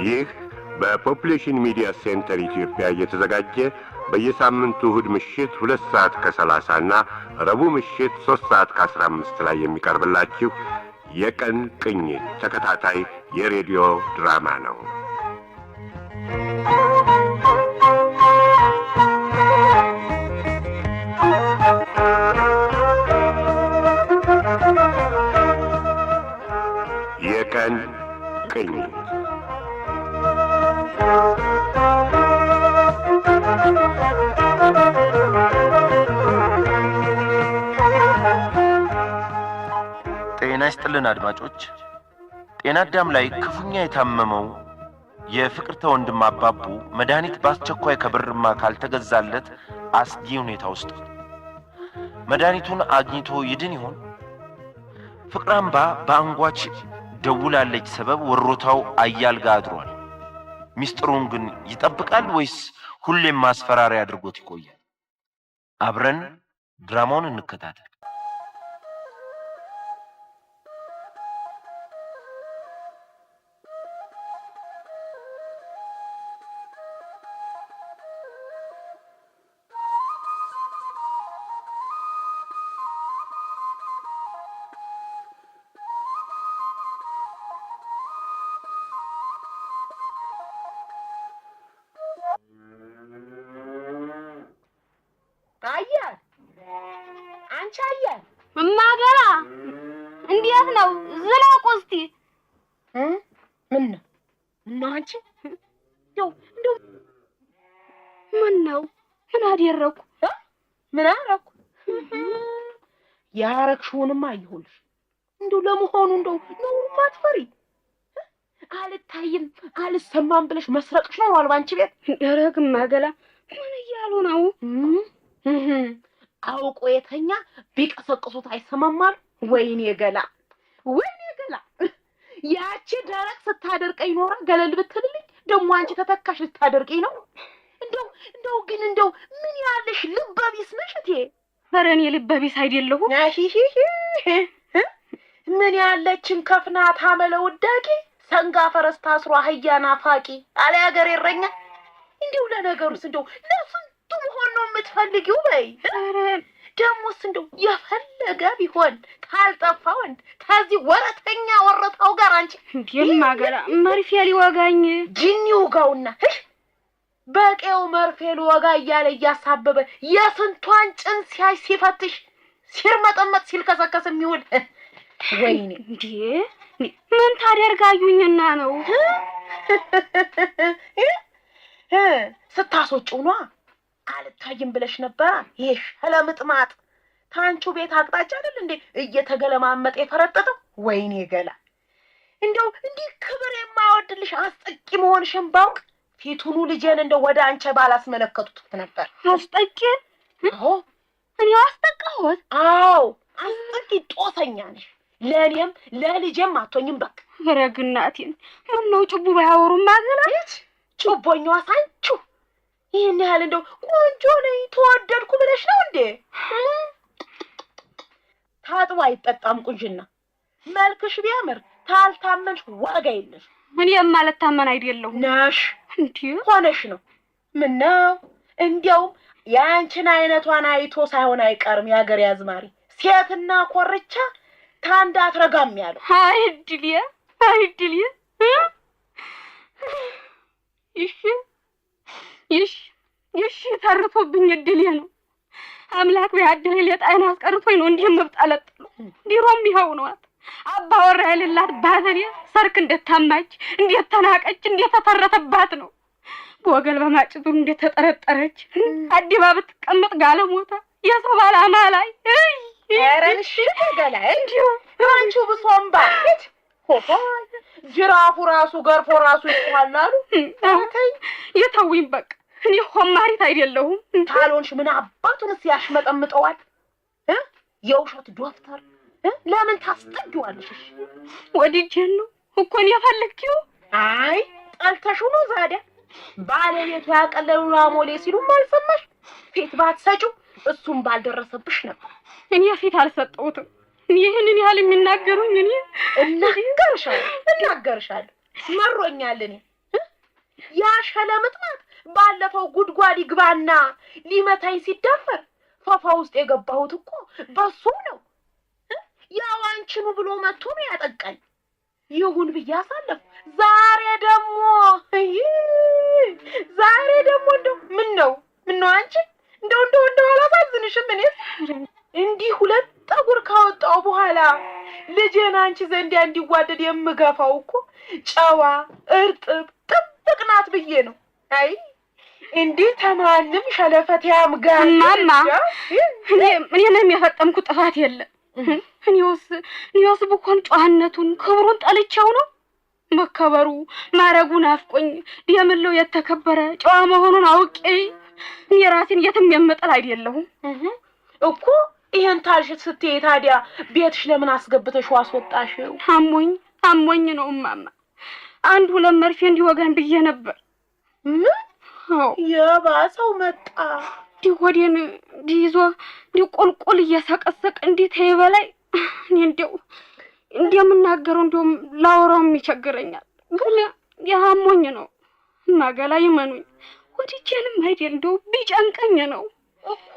ይህ በፖፑሌሽን ሚዲያ ሴንተር ኢትዮጵያ እየተዘጋጀ በየሳምንቱ እሁድ ምሽት 2 ሰዓት ከ30 እና ረቡዕ ምሽት 3 ሰዓት ከ15 ላይ የሚቀርብላችሁ የቀን ቅኝት ተከታታይ የሬዲዮ ድራማ ነው። የቀን ቅኝት ጤና ይስጥልን አድማጮች። ጤና አዳም ላይ ክፉኛ የታመመው የፍቅርተ ወንድም አባቡ መድኃኒት በአስቸኳይ ከብርማ ካልተገዛለት አስጊ ሁኔታ ውስጥ መድኃኒቱን አግኝቶ ይድን ይሆን? ፍቅራምባ በአንጓች ደውላለች ሰበብ ወሮታው አያልጋ አድሯል። ሚስጥሩን ግን ይጠብቃል ወይስ ሁሌም ማስፈራሪያ አድርጎት ይቆያል? አብረን ድራማውን እንከታተል። ምን አደረኩ? ምን አደረኩ? ያረግሽውንማ አየሁልሽ። እንደው ለመሆኑ እንደው ነው ማትፈሪ? አልታይም አልሰማም ብለሽ መስረቅሽ ነው አልባንቺ ቤት? ደረግ ማገላ ምን እያሉ ነው? አውቆ የተኛ ቢቀሰቅሱት አይሰማም አሉ። ወይኔ ገላ ወይኔ ገላ! ያቺ ደረቅ ስታደርቀኝ ኖራ ገለል ብትልልኝ ደግሞ አንቺ ተተካሽ ልታደርቀኝ ነው። እንደው ግን እንደው ምን ያለሽ ልበቢስ ነሽ እቴ? ኧረ እኔ ልበቢስ አይደለሁም። ምን ያለችን ከፍናት አመለ ውዳቂ ሰንጋ ፈረስ ታስሮ አህያ ናፋቂ አለ ያገር እረኛ። እንደው ለነገሩስ እንደው ለስንቱ መሆን ነው የምትፈልጊው? በይ ደሞስ እንደው የፈለገ ቢሆን ካልጠፋ ወንድ ከዚህ ወረተኛ ወረታው ጋር አንቺ የማገላ መርፌ ሊወጋኝ ጅኒ ውጋውና በቄው መርፌ ሊወጋ እያለ እያሳበበ የስንቷን ጭን ሲያይ ሲፈትሽ ሲርመጠመጥ ሲልከሰከስ የሚውል ወይኔ እንዴ! ምን ታደርጋዩኝና ነው? ስታስወጪው ነዋ። አልታይም ብለሽ ነበር። ይሄ ሸለምጥማጥ ታንቹ ቤት አቅጣጫ አይደል እንዴ እየተገለማመጠ የፈረጠጠው? ወይኔ ገላ! እንደው እንዲህ ክብር የማይወድልሽ አስጠቂ መሆንሽን ባውቅ ፊቱኑ ልጄን እንደው ወደ አንቺ ባላስመለከቱት ነበር። አስጠቂ? አዎ እኔ አስጠቃሁት? አዎ አስጠቂ ጦሰኛ ነሽ። ለኔም ለልጄም አትሆኝም። በቃ ረግናቴን ምን ነው ጭቡ ባያወሩም ማገላች ጭቦኛዋ ሳንቹ ይሄን ያህል እንደው ቆንጆ ነኝ ተወደድኩ ብለሽ ነው እንዴ? ታጥቦ አይጠጣም ቁንጅና። መልክሽ ቢያምር ታልታመንሽ ዋጋ የለሽ። ምን የማለት ታመን አይደለሁም ነሽ እንዴ? ሆነሽ ነው። ምን ነው እንዲያውም ያንቺን አይነቷን አይቶ ሳይሆን አይቀርም ያገር ያዝማሪ ሴትና ኮርቻ ታንዳ አትረጋም ያለው። አይድልየ ይሽ ተርፎብኝ እድሌ ነው። አምላክ ቢያድል ለጣይና አስቀርቶኝ ነው እንዲህ መብጣለጥለው። ዲሮም ይኸው ነዋት አባወራ የሌላት ባዘኔ ሰርክ እንደታማች እንደተናቀች እንደተተረተባት ነው። በወገል በማጭቱ እንደተጠረጠረች አዲባ ብትቀመጥ ጋለሞታ የሰው ባላማ ላይ ያረንሽ ገላ እንዲሁ አንቺ ብሶምባ ሆሆ ጅራፉ ራሱ ገርፎ ራሱ ይጣላሉ። ታታይ የተውኝ በቃ እኔ ሆማሪት አይደለሁም። ታሎንሽ ምን አባቱንስ ያሽመጠምጠዋል? የውሸት ዶክተር ለምን ታስጠጊዋለሽ? ወዲጄን ነው እኮ ነው የፈለግሽው? አይ ጠልተሽው ነው ዛዲያ ባለቤቱ ያቀለሉ አሞሌ ሲሉ ማልሰማሽ ፊት ባትሰጪው እሱም ባልደረሰብሽ ነበር። እኔ ፊት አልሰጠሁትም። ይሄንን ያህል የሚናገሩኝ እኔ እናገርሻለሁ መሮኛል። እኔ ያ ሸለምጥማት ባለፈው ጉድጓድ ይግባና ሊመታኝ ሲዳፈር ፋፋ ውስጥ የገባሁት እኮ በሱ ነው። ያው አንቺኑ ብሎ መጥቶ ነው ያጠቃኝ። ይሁን ብዬ አሳለፍ። ዛሬ ደግሞ እንደው ምን ነው አንቺ እንደው አላሳዝንሽም? እኔ እንዲህ ሁለት ጠጉር ካወጣው በኋላ ልጄን አንቺ ዘንድ እንዲዋደድ የምገፋው እኮ ጨዋ እርጥብ ጥብቅ ናት ብዬ ነው። አይ እንዲህ ተማንም ሸለፈት ያምጋር ማማ እኔንም የፈጠምኩ ጥፋት የለም። እኔውስ ብኮን ጨዋነቱን ክብሩን ጠልቼው ነው። መከበሩ ማረጉን አፍቆኝ የምለው የተከበረ ጨዋ መሆኑን አውቄ እኔ ራሴን የትም የምጥል አይደለሁም እኮ። ይሄን ታልሽ ስትይ ታዲያ ቤትሽ ለምን አስገብተሽ አስወጣሽው? አሞኝ ነው ማማ። አንድ ሁለት መርፌ እንዲወጋኝ ብዬ ነበር። ምን የባሰው መጣ? ዲሆዴን ዲይዞ ዲቆልቆል እየሰቀሰቀ እንዴት ይበላይ እኔ እንደምናገረው እንደውም ላወራውም ይቸግረኛል። ግን ያሞኝ ነው ማገላ ይመኑኝ። ወዲቼንም አይደል እንደው ቢጨንቀኝ ነው እኮ።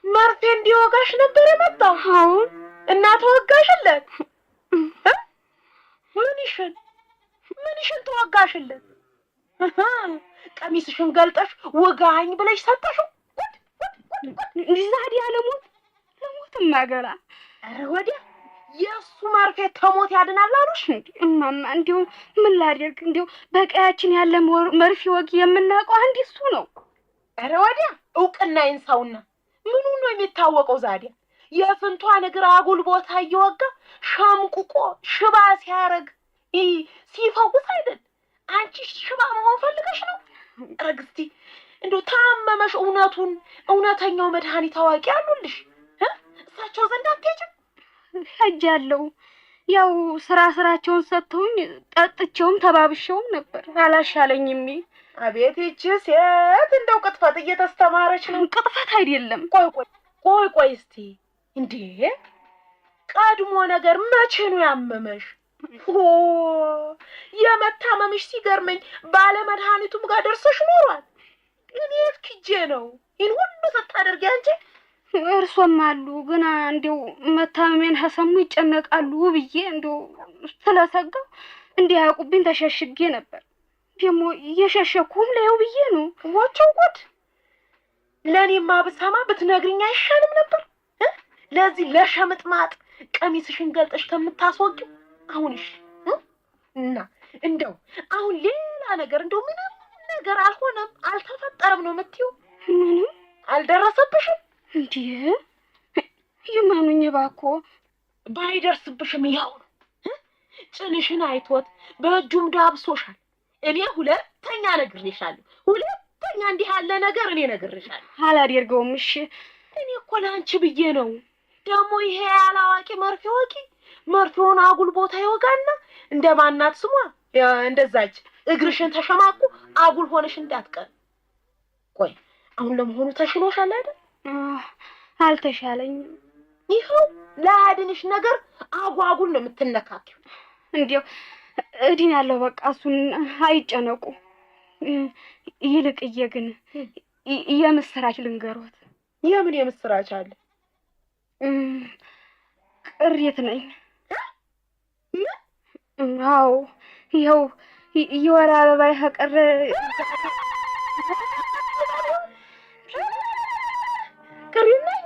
መርፌ እንዲወጋሽ ነበር የመጣው? አሁን እና ተወጋሽለት? ምንሽን ተወጋሽለት? ቀሚስሽን ገልጠሽ ወጋኝ ብለሽ ሰጠሽው? ዛዲ ለሞት ማገላ። ኧረ ወዲያ የእሱ መርፌ ተሞት ያድናል አሉሽ? እማማ እንዲሁ ምን ላደርግ? እንዲሁ በቀያችን ያለ መርፌ ወጊ የምናውቀው አንድ እሱ ነው። ኧረ ወዲያ እውቅና ይንሳውና ምኑ ነው የሚታወቀው ዛዲያ? የፍንቷ ነገር አጉል ቦታ እየወጋ ሸምቁቆ ሽባ ሲያረግ ሲፈውስ አይደል? አንቺ ሽባ መሆን ፈልገሽ ነው? ረግስቲ እንደው ታመመሽ እውነተኛው መድኃኒት አዋቂ አሉልሽ እሳቸው ዘንድ አትሄጂም? ሄጃለሁ። ያው ስራቸውን ሰጥተውኝ ጠጥቼውም ተባብሼውም ነበር፣ አላሻለኝም። አቤት ይቺ ሴት እንደው ቅጥፈት እየተስተማረች ነው። ቅጥፈት አይደለም። ቆይ እስቲ እንዴ ቀድሞ ነገር መቼ ነው ያመመሽ? የመታመምሽ ሲገርመኝ ባለ መድኃኒቱም ጋር ደርሰሽ ኖሯል። እኔ እስኪጄ ነው ይህን ሁሉ ስታደርጊ አንቺ? እርሶም አሉ ግን እንደው መታመሜን ሀሰሙ ይጨነቃሉ ብዬ እንደው ስለሰጋው እንዲያውቁብኝ ተሸሽጌ ነበር። ደግሞ እየሸሸኩም ለየው ብዬ ነው። ወቸው ጉድ! ለእኔማ ብሰማ ብትነግሪኝ አይሻልም ነበር? ለዚህ ለሸምጥማጥ ቀሚስሽን ገልጠሽ ከምታስወጊው አሁንሽ እና እንደው አሁን ሌላ ነገር እንደው ምንም ነገር አልሆነም አልተፈጠረም ነው የምትይው? ምንም አልደረሰብሽም? እንዴ ይመኑኝ እባክዎ። ባይደርስብሽም ያው ነው። ጭንሽን አይቶት በእጁም ዳብሶሻል። እኔ ሁለተኛ ነግሬሻለሁ። ሁለተኛ እንዲህ ያለ ነገር እኔ ነግሬሻለሁ። አላደርገውም። እሺ እኔ እኮ ለአንቺ ብዬ ነው። ደግሞ ይሄ ያላዋቂ መርፌ ወቂ መርፌውን አጉል ቦታ ይወጋና እንደማናት ስሟ እንደዛች እግርሽን ተሸማቁ አጉል ሆነሽ እንዳትቀር። ቆይ አሁን ለመሆኑ ተሽሎሻል አይደል? አልተሻለኝም። ይኸው ለአድንሽ ነገር አጓጉል ነው የምትነካኪው። እንዴው እድን ያለው በቃ እሱን አይጨነቁ። ይልቅዬ ግን የምስራች ልንገሮት። የምን የምስራች አለ? ቅሬት ነኝ። አዎ ይኸው የወር አበባ ከቀረ ቅሬት ነኝ።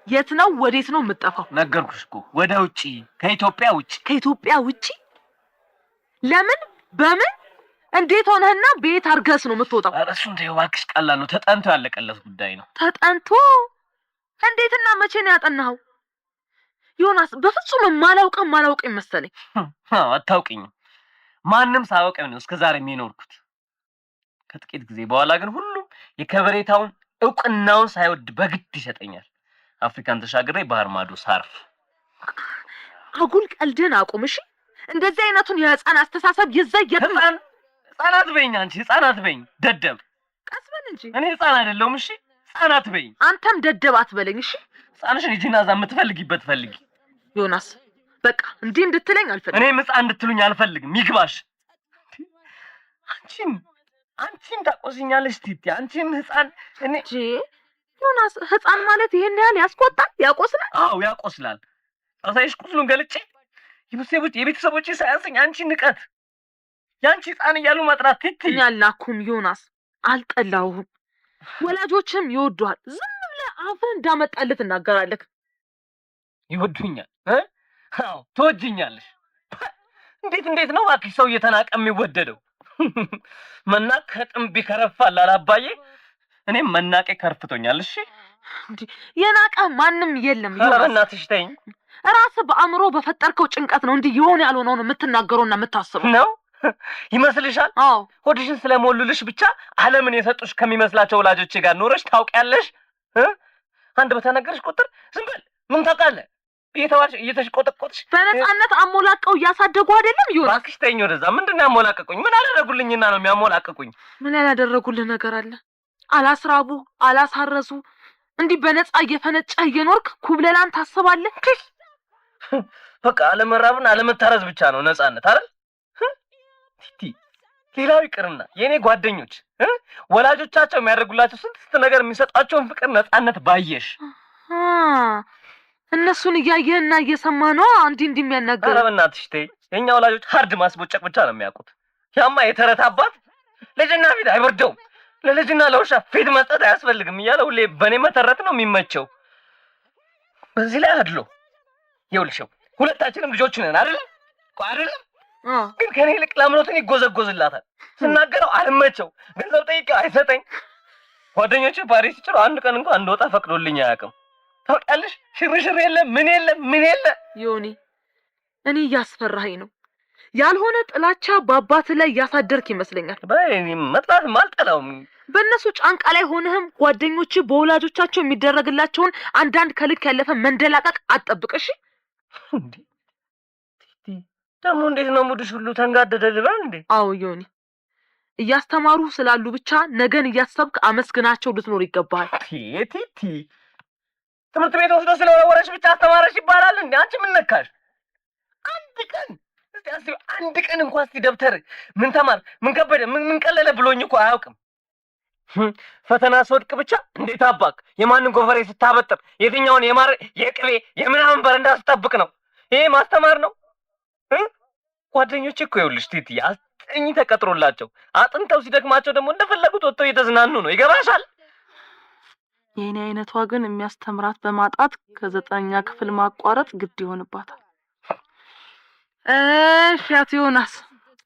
የት ነው ወዴት ነው የምትጠፋው? ነገርኩሽ እኮ ወደ ውጪ፣ ከኢትዮጵያ ውጪ። ከኢትዮጵያ ውጪ? ለምን? በምን? እንዴት ሆነህና ቤት አርገስ ነው የምትወጣው? እሱ እንደው እባክሽ ቀላል ነው፣ ተጠንቶ ያለቀለት ጉዳይ ነው። ተጠንቶ? እንዴትና መቼ ነው ያጠናኸው? ዮናስ በፍጹም ማላውቅ መሰለኝ። አታውቂኝም። ማንም ሳያውቀኝ ነው እስከዛሬ የሚኖርኩት። ከጥቂት ጊዜ በኋላ ግን ሁሉም የከበሬታውን እውቅናውን ሳይወድ በግድ ይሰጠኛል። አፍሪካን ተሻግሬ ባህር ማዶ ሳርፍ። አጉል ቀልድን አቁም እሺ። እንደዚህ አይነቱን የህፃን አስተሳሰብ ህፃናት በይኝ አንቺ፣ ህፃናት በይኝ ደደብ። ቀስ በል እንጂ። እኔ ህፃን አይደለሁም እሺ። ህፃናት በይኝ። አንተም ደደብ አትበለኝ እሺ። ህፃንሽን ሂጂና እዛ የምትፈልጊበት ፈልጊ። ዮናስ በቃ እንዲህ እንድትለኝ አልፈልግም። እኔም ህፃን እንድትሉኝ አልፈልግም። ይግባሽ። አንቺም ታቆስኛለሽ ቲቲ። አንቺም ህፃን እኔ ዮናስ ህፃን ማለት ይሄን ያህል ያስቆጣል? ያቆስላል? አዎ ያቆስላል። አሳይሽ ቁስሉን ገልጬ የቤተሰቦቼ ሳያንሰኝ አንቺ ንቀት ያንቺ ህፃን እያሉ መጥራት ቲቲ። ያላኩም ዮናስ አልጠላሁም። ወላጆችም ይወዱሃል። ዝም ብለህ አፍህን እንዳመጣልህ ትናገራለህ። ይወዱኛል? አዎ ትወጂኛለሽ። እንዴት ነው እባክሽ ሰው እየተናቀ የሚወደደው? መናቅ ከጥንብ ይከረፋል አላባዬ። እኔም መናቄ ከርፍቶኛል። እሺ እንዴ የናቀ ማንም የለም። በእናትሽ ተይኝ። ራስህ በአእምሮ በፈጠርከው ጭንቀት ነው እንዲህ የሆነ ያልሆነውን የምትናገረውና የምታስበው ነው ይመስልሻል? አዎ ሆድሽን ስለሞሉልሽ ብቻ ዓለምን የሰጡሽ ከሚመስላቸው ወላጆቼ ጋር ኖረሽ ታውቂያለሽ? አንድ በተነገርሽ ቁጥር ዝም በል ምን ታውቃለህ እየተሽቆጠቆጥሽ በነፃነት አሞላቀው እያሳደጉ አይደለም? ይሁን እባክሽ ተይኝ ወደዛ። ምንድን ነው ያሞላቀቁኝ? ምን አላደረጉልኝና ነው የሚያሞላቀቁኝ? ምን ያላደረጉልህ ነገር አለ? አላስራቡ፣ አላሳረሱ። እንዲህ በነፃ እየፈነጨህ እየኖርክ ኩብለላን ታስባለህ? በቃ አለመራብና አለመታረዝ ብቻ ነው ነፃነት አይደል? ቲቲ ሌላው ይቅርና የኔ ጓደኞች ወላጆቻቸው የሚያደርጉላቸው ስንት ነገር የሚሰጣቸውን ፍቅር ነፃነት ባየሽ። እነሱን እያየህና እየሰማህ ነው እንዲህ የሚያናገር። ኧረ በእናትሽ ተይ። የእኛ ወላጆች ሀርድ ማስቦጨቅ ብቻ ነው የሚያውቁት። ያማ የተረት አባት ልጅና ፊት አይበርደውም፣ ለልጅና ለውሻ ፊት መስጠት አያስፈልግም እያለ ሁሌ በእኔ መተረት ነው የሚመቸው። በዚህ ላይ አድሎ ይኸውልሽው፣ ሁለታችንም ልጆች ነን አይደለም? አይደለም ግን ከኔ ይልቅ ላምኖትን ይጎዘጎዝላታል። ስናገረው አልመቸው፣ ገንዘብ ጠይቄው አይሰጠኝ። ጓደኞቼ ፓሪስ ሲጭሩ አንድ ቀን እንኳን እንደወጣ ፈቅዶልኝ አያውቅም። ታውቂያለሽ፣ ሽርሽር የለ ምን የለ። ዮኒ፣ እኔ እያስፈራኸኝ ነው። ያልሆነ ጥላቻ በአባት ላይ እያሳደርክ ይመስለኛል። በእኔ መጥላትም አልጠላውም። በእነሱ ጫንቃ ላይ ሆነህም ጓደኞች በወላጆቻቸው የሚደረግላቸውን አንዳንድ ከልክ ያለፈ መንደላቀቅ አትጠብቅ። እሺ እንዴ ደግሞ እንዴት ነው ሙድሽ ሁሉ ተንጋደደ ልበል እንዴ? አዎ ዮኒ፣ እያስተማሩ ስላሉ ብቻ ነገን እያሰብክ አመስግናቸው ልትኖር ይገባል። ቲቲ ትምህርት ቤት ወስዶ ስለወረወረሽ ብቻ አስተማረሽ ይባላል እንዴ? አንቺ ምን ነካሽ? አንድ ቀን እንኳን እስቲ ደብተር ምን ተማር ምን ከበደ ምን ቀለለ ብሎኝ እኮ አያውቅም። ፈተና ስወድቅ ብቻ እንዴት አባክ የማንን ጎፈሬ ስታበጥር የትኛውን የማር የቅቤ የምናምን በረንዳ ስጠብቅ ነው። ይሄ ማስተማር ነው? ጓደኞቼ እኮ ይኸውልሽ ቲቲ አስጠኝ ተቀጥሮላቸው አጥንተው ሲደክማቸው ደግሞ እንደፈለጉት ወጥተው እየተዝናኑ ነው። ይገባሻል? የኔ አይነቷ ግን የሚያስተምራት በማጣት ከ9ኛ ክፍል ማቋረጥ ግድ ይሆንባታል። አቶ ዮናስ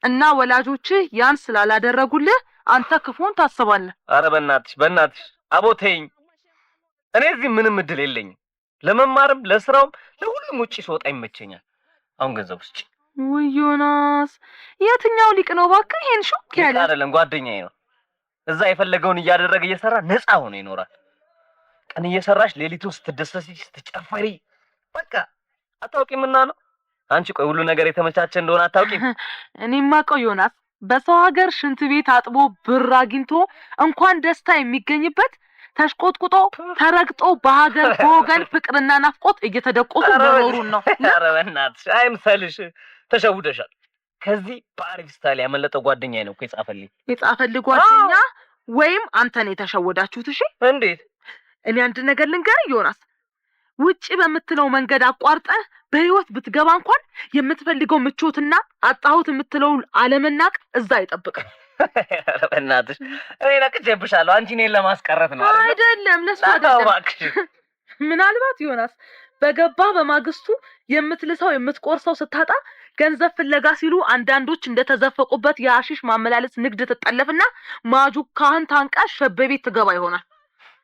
እና ወላጆችህ ያን ስላላደረጉልህ አንተ ክፉን ታስባለህ? አረ በእናትሽ አቦቴኝ። እኔ እዚህ ምንም እድል የለኝም። ለመማርም ለስራውም ለሁሉም ውጪ ስወጣ ይመቸኛል። አሁን ገንዘብ ውስጥ ወይ ዮናስ፣ የትኛው ሊቅ ነው እባክህ? ይሄን ሹክ ያለ አይደለም ጓደኛዬ ነው። እዛ የፈለገውን እያደረገ እየሰራ ነፃ ሆኖ ይኖራል። ቀን እየሰራሽ ሌሊቱን ስትደሰሲ ስትጨፈሪ በቃ አታውቂምና ነው። አንቺ ቆይ ሁሉ ነገር የተመቻቸ እንደሆነ አታውቂም? እኔማ ቆይ ዮናስ፣ በሰው ሀገር ሽንት ቤት አጥቦ ብር አግኝቶ እንኳን ደስታ የሚገኝበት ተሽቆጥቁጦ ተረግጦ በሀገር በወገን ፍቅርና ናፍቆት እየተደቆሱ መኖሩን ነው። ኧረ በእናትሽ አይምሰልሽ፣ ተሸውደሻል። ከዚህ በአሪፍ ስታይል ያመለጠው ጓደኛዬ ነው እኮ የጻፈልኝ ጓደኛ ወይም አንተ ነው የተሸወዳችሁት? እሺ እንዴት? እኔ አንድ ነገር ልንገርህ ዮናስ፣ ውጪ በምትለው መንገድ አቋርጠህ በህይወት ብትገባ እንኳን የምትፈልገው ምቾትና አጣሁት የምትለው አለመናቅ እዛ አይጠብቅም። ኧረ በእናትሽ እኔ ነቅቼብሻለሁ። አንቺ እኔን ለማስቀረት ነው አይደለም? ለሱ አይደለም። ምናልባት ዮናስ በገባ በማግስቱ የምትልሰው የምትቆርሰው ስታጣ ገንዘብ ፍለጋ ሲሉ አንዳንዶች እንደተዘፈቁበት የአሺሽ ማመላለስ ንግድ ትጠለፍና ማጁካህን ታንቃ ሸበቤት ትገባ ይሆናል።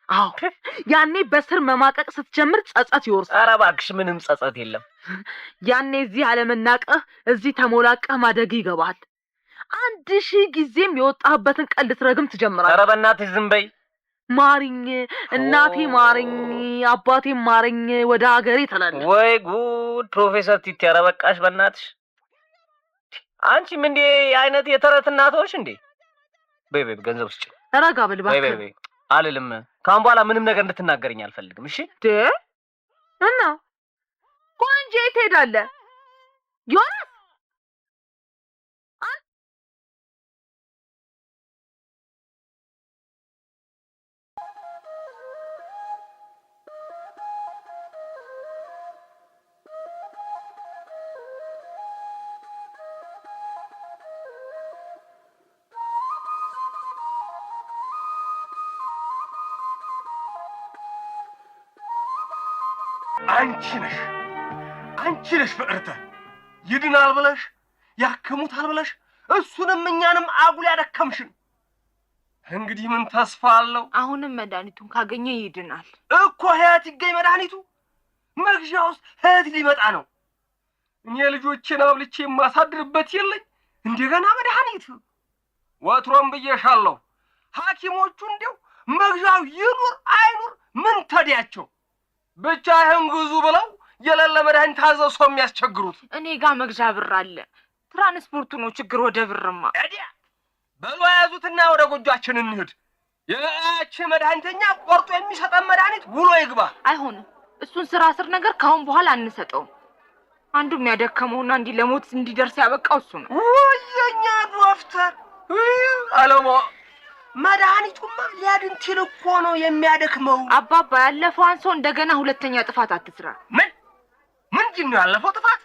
አዎ ያኔ በስር መማቀቅ ስትጀምር ጸጸት ይወርሳል። ኧረ እባክሽ ምንም ጸጸት የለም። ያኔ እዚህ አለመናቀህ እዚህ ተሞላቀህ ማደግ ይገባል። 1000 ጊዜም የወጣህበትን ቀን ልትረግም ትጀምራለህ። ኧረ በእናትሽ ዝም በይ። ማሪኝ እናቴ ማሪኝ አባቴ ማሪኝ ወደ ሀገሬ ትላለህ። ወይ ጉድ ፕሮፌሰር ቲቲ፣ ኧረ በቃሽ በእናትሽ። አንቺም እንዴ አይነት የተረት እናቶች እንዴ? በይ ገንዘብ ስጭ። ረጋ በል እባክህ። በይ አልልም። ካሁን በኋላ ምንም ነገር እንድትናገረኝ አልፈልግም። እሺ እና ቆንጆ ትሄዳለህ ዮናስ? አንቺ ነሽ ፍቅርተ ይድናል ብለሽ ያከሙታል ብለሽ እሱንም እኛንም አጉል ያደከምሽን። እንግዲህ ምን ተስፋ አለው? አሁንም መድኃኒቱን ካገኘ ይድናል እኮ። ህያት ይገኝ መድኃኒቱ መግዣ ውስጥ ህያት ሊመጣ ነው። እኔ ልጆችን አብልቼ የማሳድርበት የለኝ እንደገና መድኃኒት። ወትሮም ብዬሻለሁ፣ ሐኪሞቹ እንዲያው መግዣው ይኑር አይኑር ምን ተዲያቸው ብቻ ይህን ግዙ ብለው የሌለ መድኃኒት ታዘው ሰው የሚያስቸግሩት። እኔ ጋር መግዣ ብር አለ። ትራንስፖርቱ ነው ችግር። ወደ ብርማ እዲያ በሉ ያዙትና ወደ ጎጆአችን እንሂድ። የአያችን መድኃኒተኛ ቆርጦ የሚሰጠን መድኃኒት ውሎ ይግባ። አይሆንም። እሱን ስራ ስር ነገር ካሁን በኋላ አንሰጠውም። አንዱ የሚያደከመውና እንዲህ ለሞት እንዲደርስ ያበቃው እሱ ነው። ወየኛ ዶክተር አለሞ መድኃኒቱማ ሊያድን ሲል እኮ ነው የሚያደክመው። አባባ ያለፈው አንሶ እንደገና ሁለተኛ ጥፋት አትስራ። ምንድን ነው ያለፈው ጥፋት?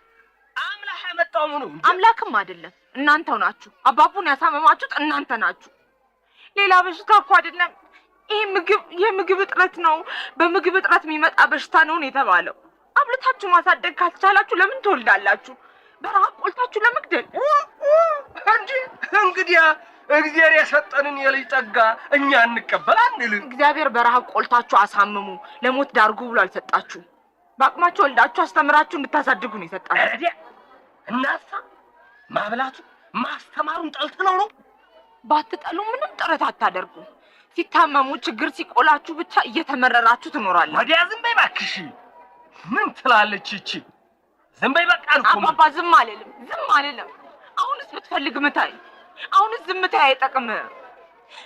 አምላክ ያመጣው ምኑ? አምላክም አይደለም እናንተው ናችሁ። አባቡን ያሳመማችሁት እናንተ ናችሁ። ሌላ በሽታ እኮ አይደለም። ይሄ የምግብ እጥረት ነው። በምግብ እጥረት የሚመጣ በሽታ ነው የተባለው። አብልታችሁ ማሳደግ ካልቻላችሁ ለምን ትወልዳላችሁ? በረሃብ ቆልታችሁ ለመግደል እንጂ። እንግዲህ እግዚአብሔር የሰጠንን የልጅ ጸጋ እኛ እንቀበል አንል። እግዚአብሔር በረሃብ ቆልታችሁ አሳምሙ ለሞት ዳርጉ ብሎ አልሰጣችሁ። በአቅማችሁ ወልዳችሁ አስተምራችሁ እንድታሳድጉ ነው የሰጣችሁ። እናሳ ማብላቱ ማስተማሩን ጠልተነው ነው። ባትጠሉ ምንም ጥረት አታደርጉ። ሲታመሙ ችግር ሲቆላችሁ ብቻ እየተመረራችሁ ትኖራላችሁ። ወዲያ ዝም በይ እባክሽ። ምን ትላለች እቺ? ዝም በይ በቃ አልኩ። አባባ ዝም አልልም። አሁንስ ብትፈልግ ምታይ። አሁንስ ዝምታ አይጠቅምህም።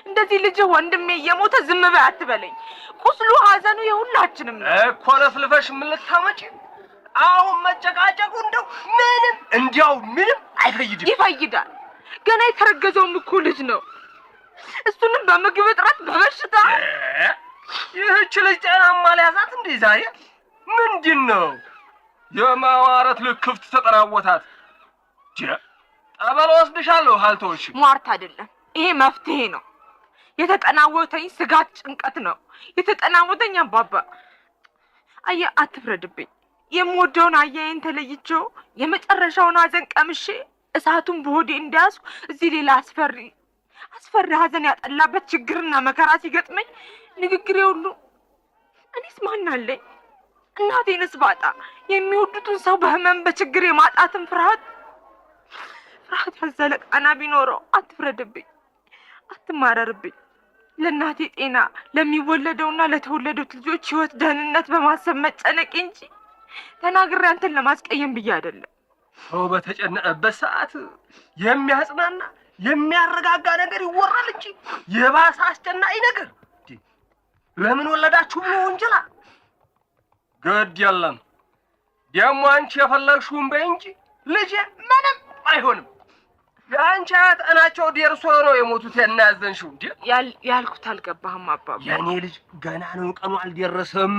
እንደዚህ ልጅ ወንድሜ እየሞተ ዝም በይ አትበለኝ። ቁስሉ ሐዘኑ የሁላችንም ነው እኮ። ለፍልፈሽ ምን ልታመጪ? አሁን መጨቃጨቁ ምንም አይፈይድም። ይፈይዳል። ገና የተረገዘውም እኮ ልጅ ነው። እሱንም በምግብ እጥረት በበሽታ። ይህች ልጅ ጤናማ ሊያዛት እንዴ? ዛሬ ምንድን ነው የማዋረት ልክፍት ተጠራወታት? ጠበል ወስድሻለሁ አልተውሽ። ሟርት አይደለም ይሄ መፍትሄ ነው። የተጠናወተኝ ስጋት ጭንቀት ነው የተጠናወተኝ። አባባ አየህ፣ አትፍረድብኝ። የምወደውን አያዬን ተለይቼው የመጨረሻውን ሐዘን ቀምሼ እሳቱን በሆዴ እንዳያዝኩ እዚህ ሌላ አስፈሪ ሐዘን ያጠላበት ችግርና መከራ ሲገጥመኝ ንግግሬ ሁሉ እኔስ ማን አለኝ? እናቴንስ ባጣ የሚወዱትን ሰው በህመም በችግር የማጣትን ፍርሃት ያዘለ ቃና ቢኖረው አትፍረድብኝ፣ አትማረርብኝ። ለእናቴ ጤና ለሚወለደውና ለተወለዱት ልጆች ህይወት ደህንነት በማሰብ መጨነቅ እንጂ ተናግሬ አንተን ለማስቀየም ብዬ አይደለም። ሰው በተጨነቀበት ሰዓት የሚያጽናና የሚያረጋጋ ነገር ይወራል እንጂ የባሰ አስጨናቂ ነገር ለምን ወለዳችሁ ነው እንጀላ ግድ የለም። ደግሞ አንቺ የፈለግሽውን በይ እንጂ ልጄ ምንም አይሆንም። የአንቺ አያጠናቸው ደርሶ ነው የሞቱት። ያናዘንሽው እንዴ? ያልኩት አልገባህም አባባ? የኔ ልጅ ገና ነው፣ ቀኑ አልደረሰም።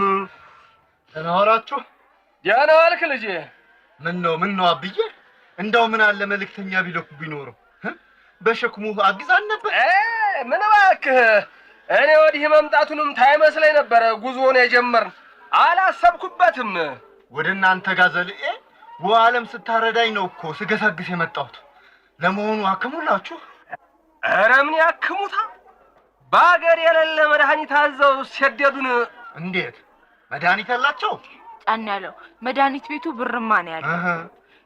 ደህና ዋላችሁ? ደህና ዋልክ ልጄ? ምን ነው አብዬ? እንደው ምን አለ መልእክተኛ ቢልኩ ቢኖረው በሸክሙ አግዛን ነበር። ምን እባክህ፣ እኔ ወዲህ መምጣቱንም ታይመስለኝ ነበረ። ጉዞውን የጀመርን አላሰብኩበትም። ወደ እናንተ ጋር ዘልኤ ወዓለም ስታረዳኝ ነው እኮ ስገሰግስ የመጣሁት። ለመሆኑ አክሙላችሁ? ኧረ ምን ያክሙታ፣ በአገር የሌለ መድኃኒት አዘው ሲሰደዱን። እንዴት መድኃኒት አላቸው? ጫን ያለው መድኃኒት ቤቱ ብርማ ነው ያለው።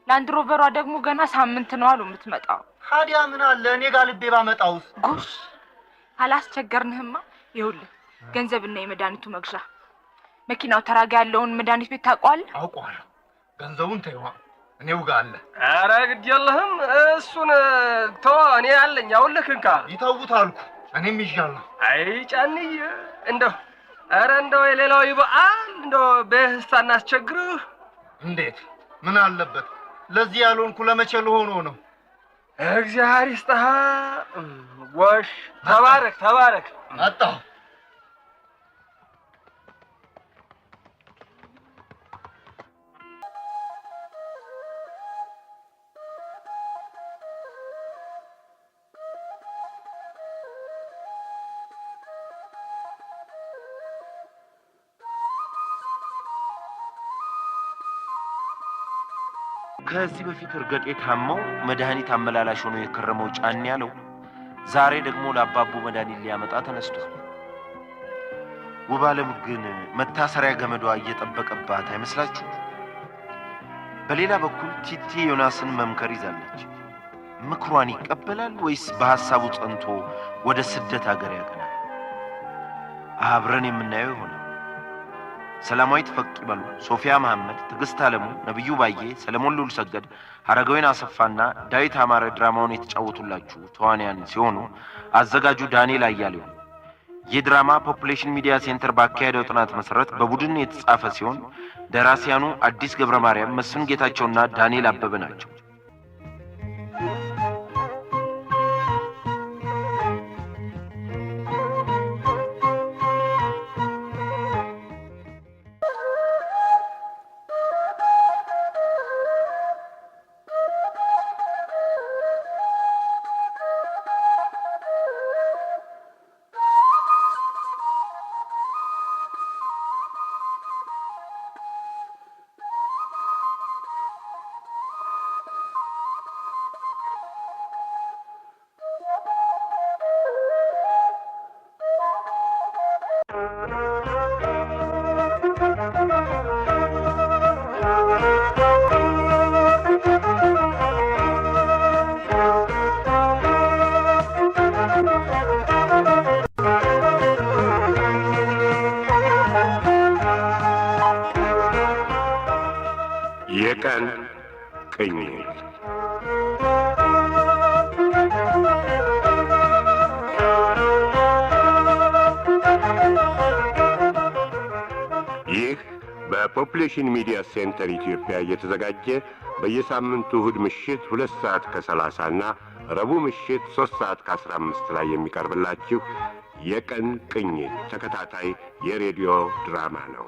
ላንድ ሮቨሯ ደግሞ ገና ሳምንት ነው አሉ የምትመጣው። ታዲያ ምን አለ እኔ ጋር ልቤ ባመጣውስ? ጎሽ አላስቸገርንህማ። ይኸውልህ ገንዘብና የመድኃኒቱ መግዣ መኪናው ተራጋ ያለውን መድኃኒት ቤት ታውቀዋለህ? አውቀዋለሁ። ገንዘቡን ተይዋ እኔው ጋር አለ። ኧረ ግድ የለህም እሱን ተው፣ እኔ አለኝ። አውልህ እንካ። ይተውት አልኩ፣ እኔም ይዣለሁ። አይ ጫንዬ፣ እንደው የሌላው ይበአል እንደው በህስታ እናስቸግርህ። እንዴት ምን አለበት? ለዚህ ያልሆንኩ ለመቼ ልሆኖ ነው? እግዚአብሔር ይስጥህ። ጎሽ ተባረክ። መጣሁ። ከዚህ በፊት እርገጤ ታመው መድኃኒት አመላላሽ ሆኖ የከረመው ጫን ያለው ዛሬ ደግሞ ለአባቡ መድኃኒት ሊያመጣ ተነስቷል። ውባለም ግን መታሰሪያ ገመዷ እየጠበቀባት አይመስላችሁ? በሌላ በኩል ቲቲ ዮናስን መምከር ይዛለች። ምክሯን ይቀበላል ወይስ በሐሳቡ ጸንቶ ወደ ስደት ሀገር ያቀናል? አብረን የምናየው ይሆናል። ሰላማዊት ፈቅ ይበሉ፣ ሶፊያ መሐመድ፣ ትዕግስት አለሙ፣ ነብዩ ባዬ፣ ሰለሞን ሉል ሰገድ፣ ሐረጋዊን አሰፋና ዳዊት አማረ ድራማውን የተጫወቱላችሁ ተዋንያን ሲሆኑ አዘጋጁ ዳንኤል አያሌው። ይህ ድራማ ፖፑሌሽን ሚዲያ ሴንተር ባካሄደው ጥናት መሰረት በቡድን የተጻፈ ሲሆን ደራሲያኑ አዲስ ገብረ ማርያም፣ መስፍን ጌታቸውና ዳንኤል አበበ ናቸው። በፖፑሌሽን ሚዲያ ሴንተር ኢትዮጵያ እየተዘጋጀ በየሳምንቱ እሁድ ምሽት 2 ሰዓት ከ30 እና ረቡዕ ምሽት 3 ሰዓት ከ15 ላይ የሚቀርብላችሁ የቀን ቅኝት ተከታታይ የሬዲዮ ድራማ ነው።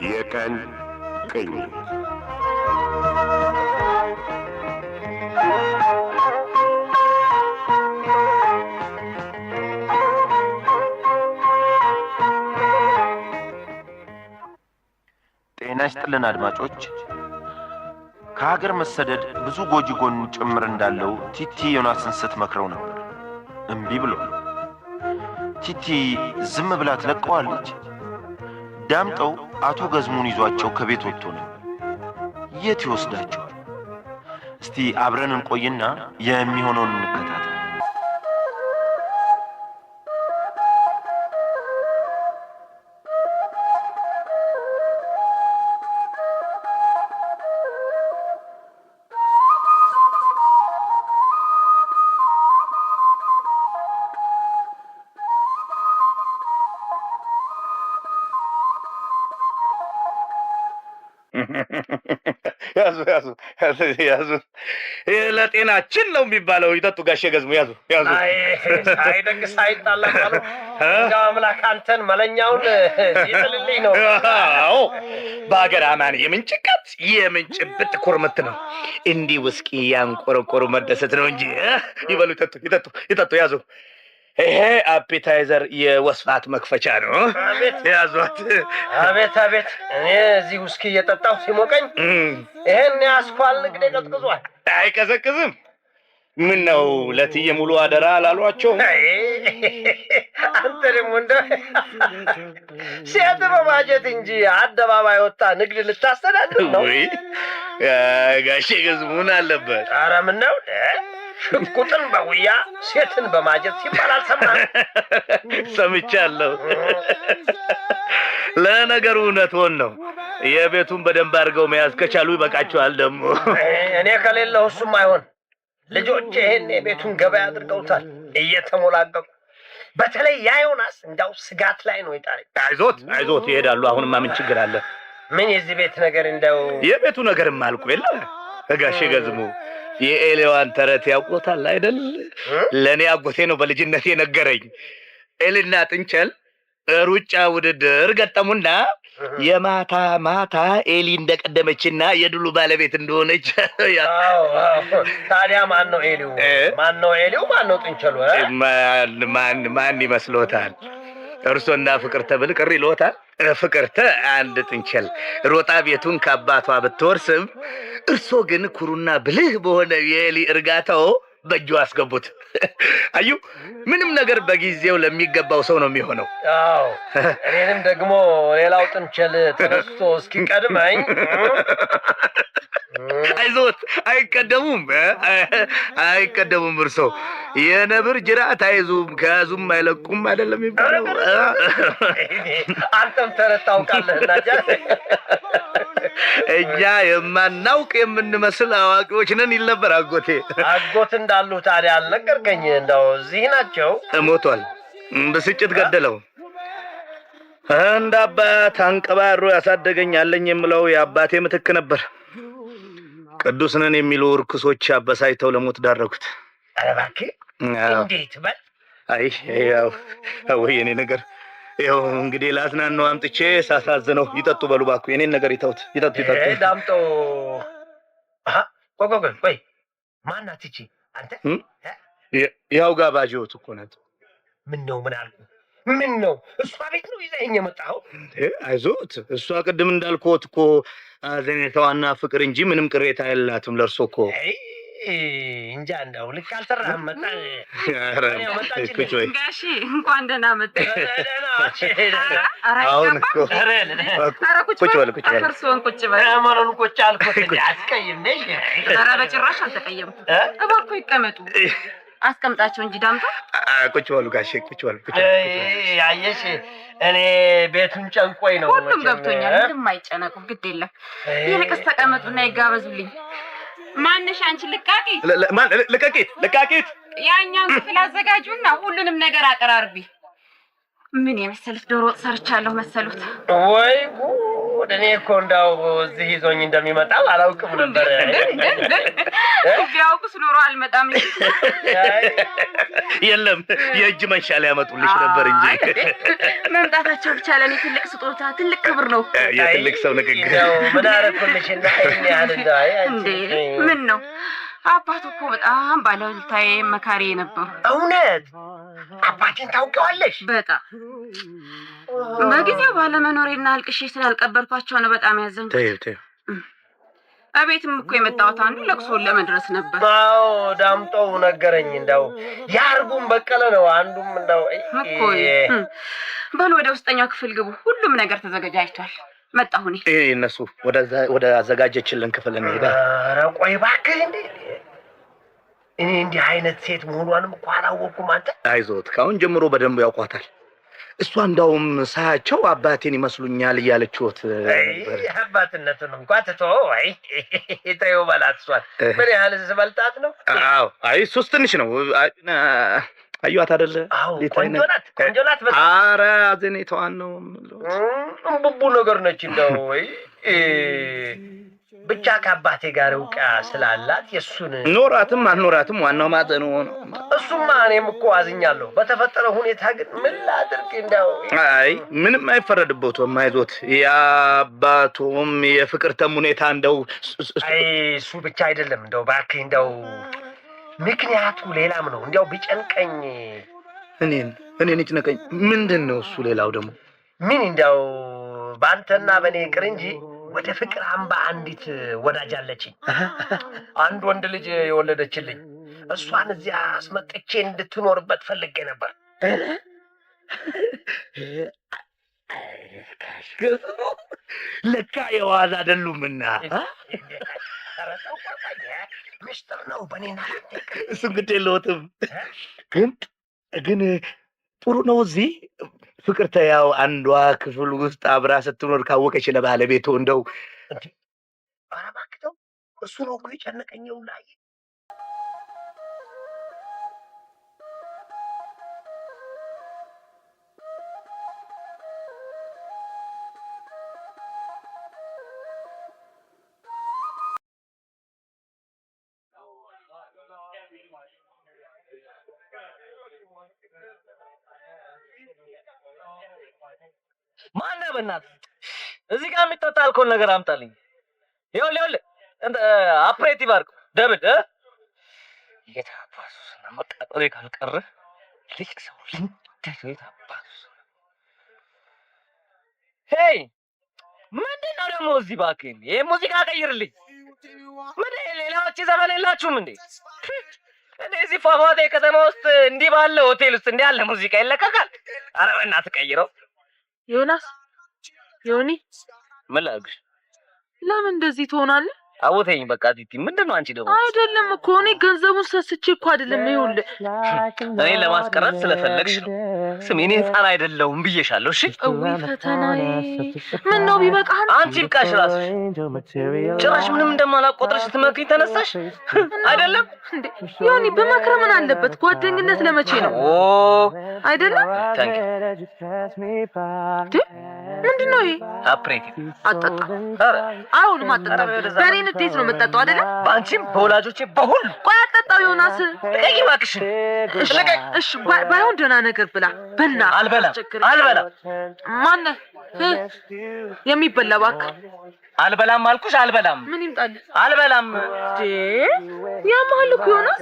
የቀን ቅኝት ጤና ይስጥልን አድማጮች። ከሀገር መሰደድ ብዙ ጎጂ ጎን ጭምር እንዳለው ቲቲ ዮናስን ስትመክረው ነበር። እምቢ ብሎ ቲቲ ዝም ብላ ትለቀዋለች። ዳምጠው አቶ ገዝሙን ይዟቸው ከቤት ወጥቶ ነበር። የት ይወስዳቸው? እስቲ አብረን እንቆይና የሚሆነውን እንከታተል። ያዙ ያዙ ያዙ። ለጤናችን ነው የሚባለው። ይጠጡ ጋሼ ገዝሙ። ያዙ ያዙ። ሳይደግስ ሳይጣላ ማለት እንደው አምላክ አንተን መለኛውን ይጥልልኝ ነው። አዎ በአገር አማን የምንጭቀት የምንጭብጥ ኩርምት ነው። እንዲህ ውስኪ ያንቆረቆሩ መደሰት ነው እንጂ ይበሉ፣ ይጠጡ ይጠጡ ይጠጡ። ያዙ። ይሄ አፒታይዘር የወስፋት መክፈቻ ነው። አቤት ያዟት። አቤት አቤት። እኔ እዚህ ውስኪ እየጠጣሁ ሲሞቀኝ ይሄን ያስኳል ንግዴ ቀዝቅዟል። አይቀዘቅዝም። ምን ነው ለትዬ ሙሉ አደራ አላሏቸው? አንተ ደግሞ እንደ ሴት በማጀት እንጂ አደባባይ ወጣ ንግድ ልታስተዳድር ነው? ጋሼ ገዝሙን አለበት። ኧረ ምን ነው ሽንቁጥን በጉያ ሴትን በማጀት ሲባል አልሰማህም? ሰምቻለሁ። ለነገሩ እውነትዎን ነው። የቤቱን በደንብ አድርገው መያዝ ከቻሉ ይበቃቸዋል። ደግሞ እኔ ከሌለሁ እሱም አይሆን። ልጆች ይሄን የቤቱን ገበያ አድርገውታል እየተሞላቀቁ። በተለይ ያ ዮናስ እንዳው ስጋት ላይ ነው የጣለኝ። አይዞት አይዞት ይሄዳሉ። አሁንማ ምን ችግር አለ? ምን የዚህ ቤት ነገር እንደው የቤቱ ነገርማ አልቆ የለ ጋሼ ገዝሙ የኤሌዋን ተረት ያውቆታል አይደል? ለእኔ አጎቴ ነው በልጅነቴ ነገረኝ። ኤልና ጥንቸል ሩጫ ውድድር ገጠሙና የማታ ማታ ኤሊ እንደቀደመችና የድሉ ባለቤት እንደሆነች። ታዲያ ማን ነው ኤሊው? ማን ነው ኤሊው? ማን ነው ጥንቸሉ? ማን ይመስሎታል? እርሶና ፍቅርተ ብል ቅር ይሎታል? ፍቅርተ አንድ ጥንቸል ሮጣ ቤቱን ከአባቷ ብትወርስም እርሶ ግን ኩሩና ብልህ በሆነ የኤሊ እርጋታው በእጁ አስገቡት። አዩ ምንም ነገር በጊዜው ለሚገባው ሰው ነው የሚሆነው። አዎ እኔንም ደግሞ ሌላው ጥንቸል ተነስቶ እስኪቀድመኝ። አይዞት አይቀደሙም አይቀደሙም። እርሶ የነብር ጅራት አይዙም ከያዙም አይለቁም አይደለም የሚባለው? አንተም ተረት ታውቃለህና እኛ የማናውቅ የምንመስል አዋቂዎች ነን ይል ነበር አጎቴ። አጎት እንዳሉ ታዲያ አልነገርከኝ? እንደው እዚህ ናቸው? ሞቷል። ብስጭት ገደለው። እንደ አባት አንቀባሮ ያሳደገኝ አለኝ የምለው የአባቴ ምትክ ነበር። ቅዱስ ነን የሚሉ ርኩሶች አበሳይተው ለሞት ዳረጉት። ኧረ እባክህ እንዴት በል። አይ ያው የኔ ነገር ይኸው እንግዲህ ላዝናናው አምጥቼ ሳሳዝነው። ይጠጡ በሉ እባክዎ የኔን ነገር ይተውት። ይጠጡ ይጠጡ። ዳምጦ ቆይ ማናት እቺ? አንተ ያው ጋባዥዎት እኮ ናት። ምን ነው ምን አልኩ? ምን ነው እሷ ቤት ነው ይዘኸኝ የመጣኸው? አይዞት እሷ ቅድም እንዳልኩት እኮ አዘኔታዋና ፍቅር እንጂ ምንም ቅሬታ የላትም ለእርሶ እኮ። እንጃ እንደው ልክ አልሰራህም። ጋሼ እንኳን ደህና መጣህ። አሁን እኮ ቁጭ በል ቁጭ በል። እርስዎን ቁጭ በል። መኖን ቁጭ አልኩት። አስቀይሜሽ? ኧረ በጭራሽ አልተቀየምኩም። እባክዎ ይቀመጡ። አስቀምጣቸው እንጂ ዳምጣ። ቁጭ በሉ ጋሼ ቁጭ በሉ። አየሽ እኔ ቤቱን ጨንቆኝ ነው። ሁሉም ገብቶኛል። ምንም አይጨነቁ፣ ግድ የለም። ይልቅስ ተቀመጡና ይጋበዙልኝ። ማንሽ አንቺ ልቃቂ ልቃቂት ያኛውን ክፍል አዘጋጁና ሁሉንም ነገር አቀራርቢ። ምን የመሰለሽ ዶሮ ወጥ ሰርቻለሁ መሰሉት። ወይ ጉድ! እኔ እኮ እንዳው እዚህ ይዞኝ እንደሚመጣ አላውቅም ነበር። ቢያውቁስ ኖሮ አልመጣም እንጂ። የለም የእጅ መንሻ ሊያመጡልሽ ነበር እንጂ መምጣታቸው ብቻ ለኔ ትልቅ ስጦታ፣ ትልቅ ክብር ነው። የትልቅ ሰው ንግግር። ምን አረኩልሽና ይሄን ያህል እንዳይ እንዴ? ምን ነው አባቱ እኮ በጣም ባለውለታዬ መካሪ ነበሩ። እውነት? አባቴን ታውቂዋለሽ? በጣም በጊዜው ባለመኖሬና አልቅሼ ስላልቀበልኳቸው ነው በጣም ያዘንኩት። ተይው። እቤትም እኮ የመጣሁት አንዱ ለቅሶን ለመድረስ ነበር። አዎ ዳምጠው ነገረኝ። እንዳው ያርጉም በቀለ ነው አንዱም እንዳው እኮ በል ወደ ውስጠኛው ክፍል ግቡ። ሁሉም ነገር ተዘጋጅቷል። መጣሁ እኔ። እነሱ ወደ አዘጋጀችልን ክፍል እንሄዳ። ኧረ ቆይ እባክህ እንዴ! እኔ እንዲህ አይነት ሴት መሆኗንም እኮ አላወቅኩም። አንተ አይዞት፣ ካሁን ጀምሮ በደንብ ያውቋታል። እሷ እንዳውም ሳያቸው አባቴን ይመስሉኛል እያለችሁት ነበር። አባትነቱን እንኳን ትተው። አይ ተይው በላት። እሷን ምን ያህል ስበልጣት ነው? አዎ አይ እሱስ ትንሽ ነው። አዩዋት አይደለ? ቆንጆ ናት። ኧረ አዘኔታዋን ነው እምቡቡ ነገር ነች። እንደው ወይ ብቻ ከአባቴ ጋር እውቂያ ስላላት የእሱን ኖራትም አልኖራትም ዋናው ማዘኑ ነው። እሱማ እኔም እኮ አዝኛለሁ በተፈጠረው ሁኔታ። ግን ምን ላድርግ? እንደው አይ ምንም አይፈረድበትም። አይዞት። የአባቱም የፍቅርተም ሁኔታ እንደው አይ እሱ ብቻ አይደለም። እንደው እባክህ እንደው ምክንያቱ ሌላም ነው። እንዲያው ቢጨንቀኝ እኔን ይጭነቀኝ። ምንድን ነው እሱ? ሌላው ደግሞ ምን እንዲያው በአንተና በእኔ ቅር እንጂ ወደ ፍቅር አምባ አንዲት ወዳጅ አለችኝ። አንድ ወንድ ልጅ የወለደችልኝ። እሷን እዚያ አስመጥቼ እንድትኖርበት ፈልጌ ነበር። ለካ የዋዛ አይደሉምና ሚስጥር ነው በእኔና እሱ እንግዲህ የለውትም። ግን ጥሩ ነው። እዚህ ፍቅርተ ያው አንዷ ክፍል ውስጥ አብራ ስትኖር ካወቀች ለባለቤቱ እንደው ኧረ እባክህ ተው። እሱ ነው እኮ የጨነቀኝው ላይ ማነህ? በእናትህ እዚህ ጋር የሚጠጣ አልኮል ነገር አምጣልኝ። ይኸውልህ አፕሬቲቭ አድርገው ደብል የታባሱ መቃጠሬ ካልቀረ ልጅ ሰው የታባሱ ሄይ ምንድን ነው ደግሞ እዚህ? እባክህን ይሄ ሙዚቃ ቀይርልኝ። ምን ሌላዎች ዘመን የላችሁም እንዴ? እዚህ ፏፏቴ ከተማ ውስጥ እንዲህ ባለ ሆቴል ውስጥ እንዲህ ያለ ሙዚቃ ይለቀቃል? ኧረ በእናትህ ቀይረው። ዮናስ ዮኒ ምን ላድርግሽ? ለምን እንደዚህ ትሆናለህ? አውተኝ በቃ ቲቲ። ምንድን ነው አንቺ ደግሞ? አይደለም እኮ እኔ ገንዘቡን ሰስቼ እኮ አይደለም። ይኸውልህ እኔ ለማስቀረት ስለፈለግሽ ነው። ስሚ እኔ ሕፃን አይደለሁም ብዬሻለሁ። እሺ እውይ ፈተናዬ። ምን ነው ቢበቃህ? አንቺ ይብቃሽ እራስሽ። ጭራሽ ምንም እንደማላቆጥርሽ ትመክሪኝ ተነሳሽ አይደለም እንዴ? ዮኒ በመክረ ምን አለበት? ጓደኝነት ለመቼ ነው አይደለም? ምንድን ነው ይሄ? አፕሬቲቭ አጠጣ። አሁንም አጠጣ። በእኔ ንዴት ነው የምጠጣው አይደለም? በአንቺም በወላጆቼ በሁሉ። ቆይ አጠጣው ዮናስ። ልቀቂ እባክሽን። እሺ ባይሆን ደህና ነገር ብላ። በእናትህ አልበላም። ማነህ የሚበላ? እባክህ አልበላም አልኩሽ። አልበላም። ምን ይምጣልህ? አልበላም። ያማል እኮ ዮናስ።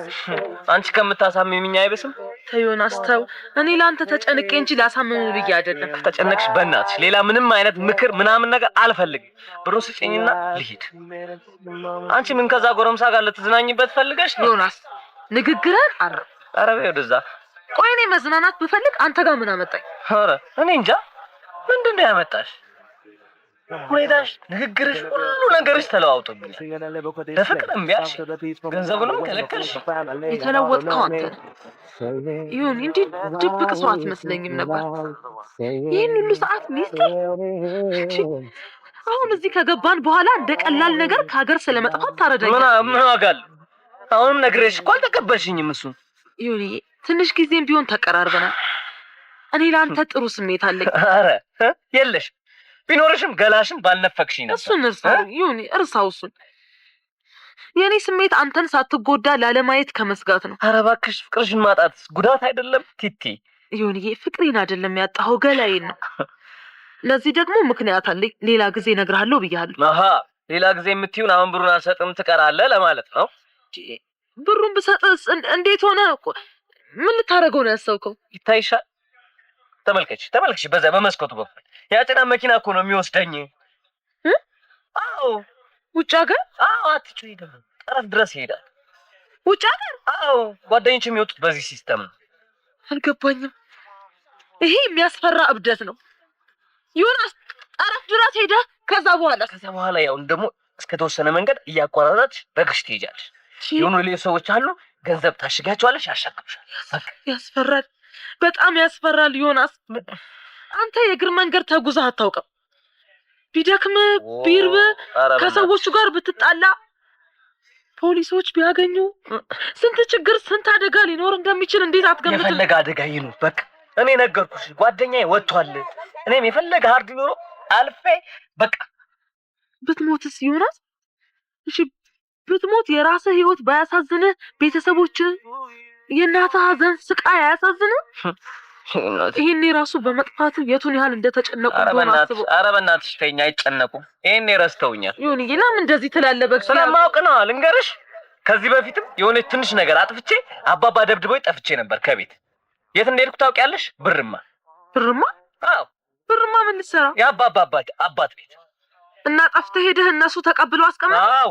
አንቺ ከምታሳምሚኝ አይበስም? ተው ዮናስ ተው። እኔ ለአንተ ተጨንቄ እንጂ ላሳምም ብዬ አይደለም። ተጨነቅሽ በእናትሽ። ሌላ ምንም አይነት ምክር ምናምን ነገር አልፈልግም። ብሩን ስጭኝና ልሂድ። አንቺ ምን ከዛ ጎረምሳ ጋር ልትዝናኝበት ፈልገሽ? ዮናስ ንግግርህን ኧረ በይ ወደዛ። ቆይ እኔ መዝናናት ብፈልግ አንተ ጋር ምን አመጣኝ? ኧረ እኔ እንጃ። ምንድን ነው ያመጣሽ? ሁኔታሽ፣ ንግግርሽ፣ ሁሉ ነገርሽ ተለዋውጦብኛል። ለፍቅር እምቢ አልሽ፣ ገንዘቡንም ከለከልሽ። የተለወጥከው አንተ ነህ። ይሁን እንዲህ ድብቅ ሰው አትመስለኝም ነበር። ይህን ሁሉ ሰዓት ሚስቴ አሁን እዚህ ከገባን በኋላ እንደ ቀላል ነገር ከሀገር ስለመጥፋት ታረዳኛለህ። ምን ዋጋ አለው? አሁንም ነግሬሽ እኮ አልተቀበልሽኝም። እሱ ዮኒዬ ትንሽ ጊዜም ቢሆን ተቀራርበናል። እኔ ለአንተ ጥሩ ስሜት አለኝ። ኧረ የለሽ ቢኖርሽም ገላሽም ባልነፈቅሽኝ ነበር። እሱን እርሳው ዮኒ፣ እርሳው እሱን። የእኔ ስሜት አንተን ሳትጎዳ ላለማየት ከመስጋት ነው። ኧረ እባክሽ ፍቅርሽን ማጣት ጉዳት አይደለም ቲቲ። ዮኒዬ ፍቅሬን አይደለም ያጣኸው ገላዬን ነው። ለዚህ ደግሞ ምክንያት አለኝ። ሌላ ጊዜ እነግርሃለሁ ብያለሁ። አሃ ሌላ ጊዜ የምትይውን አሁን ብሩን አልሰጥም ትቀራለህ ለማለት ነው? ብሩን ብሰጥስ እንዴት ሆነ? ምን ልታደርገው ነው ያሰብከው? ይታይሻል። ተመልከች በዛ በመስኮቱ በኩል ያጭና መኪና እኮ ነው የሚወስደኝ። አዎ ውጭ ሀገር? አዎ አትጩይ፣ ደግሞ ጠረፍ ድረስ ይሄዳል። ውጭ ሀገር? አዎ ጓደኞች የሚወጡት በዚህ ሲስተም ነው። አልገባኝም። ይሄ የሚያስፈራ እብደት ነው። ዮናስ ጠረፍ ድረስ ሄደ። ከዛ በኋላ ያው ደግሞ እስከተወሰነ መንገድ እያቋረጠች በግሽ ትሄጃለሽ። የሆኑ ሌሎች ሰዎች አሉ፣ ገንዘብ ታሽጋቸዋለሽ፣ ያሻግሩሻል። ያስፈራል፣ በጣም ያስፈራል። ዮናስ አንተ የእግር መንገድ ተጉዘህ አታውቅም። ቢደክም ቢርብ ከሰዎቹ ጋር ብትጣላ ፖሊሶች ቢያገኙ ስንት ችግር ስንት አደጋ ሊኖር እንደሚችል እንዴት አትገምትም? የፈለገ አደጋ ይኑር፣ በቃ እኔ ነገርኩሽ። ጓደኛዬ ወጥቷል። እኔም የፈለገ ሀርድ ኑሮ አልፌ በቃ ብትሞትስ ዮናስ? እሺ ብትሞት የራስህ ህይወት ባያሳዝንህ፣ ቤተሰቦች የእናትህ ሀዘን ስቃይ አያሳዝንህ? ይሄኔ ራሱ በመጥፋት የቱን ያህል እንደተጨነቁ እንደሆነ አስበው። ኧረ በእናትሽ ተይኝ፣ አይጨነቁም። ይሄኔ ረስተውኛል። ዮኒዬ ለምን እንደዚህ ትላለህ? በቃ ስለማውቅ ነው። ልንገርሽ፣ ከዚህ በፊትም የሆነች ትንሽ ነገር አጥፍቼ አባባ ደብድቦኝ ጠፍቼ ነበር ከቤት። የት እንደሄድኩ ታውቂያለሽ? ብርማ። አዎ ብርማ ምን ልትሰራ? የአባባ አባት ቤት። እና ጠፍተህ ሄደህ እነሱ ተቀብለው አስቀመጡ? አዎ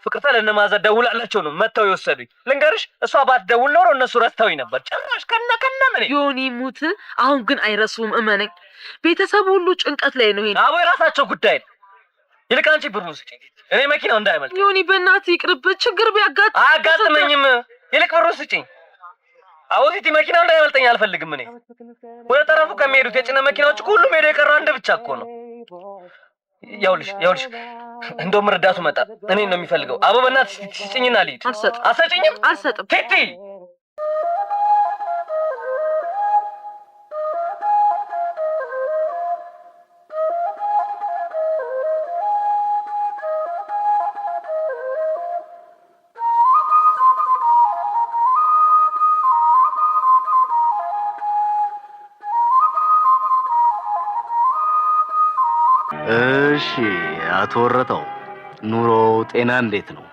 ፍቅርተ ለነማዘር ደውላላቸው ነው መተው የወሰዱኝ። ልንገርሽ፣ እሷ ባትደውል ኖሮ እነሱ ረስተውኝ ነበር ጭራሽ ከነ ምን። ዮኒ ሙት፣ አሁን ግን አይረሱም፣ እመነኝ። ቤተሰቡ ሁሉ ጭንቀት ላይ ነው። ይሄን አቦ የራሳቸው ጉዳይ ነው። ይልቅ አንቺ ብሩን ስጪኝ፣ እኔ መኪናው እንዳይመልጥ። ዮኒ በእናትህ ይቅርብህ፣ ችግር ቢያጋጥም አያጋጥመኝም። ይልቅ ብሩን ስጪኝ። አዎ ሲቲ መኪናው እንዳይመልጠኝ አልፈልግም። እኔ ወደ ጠረፉ ከሚሄዱት የጭነት መኪናዎች ሁሉም ሄዶ የቀረው አንድ ብቻ እኮ ነው። ያውልሽ እንደውም ረዳቱ መጣ። እኔን ነው የሚፈልገው። አቦ በእናትሽ ስጪኝና ልሂድ። አትሰጪኝም? አልሰጥም። ቲቲ እሺ አቶ ወረታው፣ ኑሮ ጤና እንዴት ነው?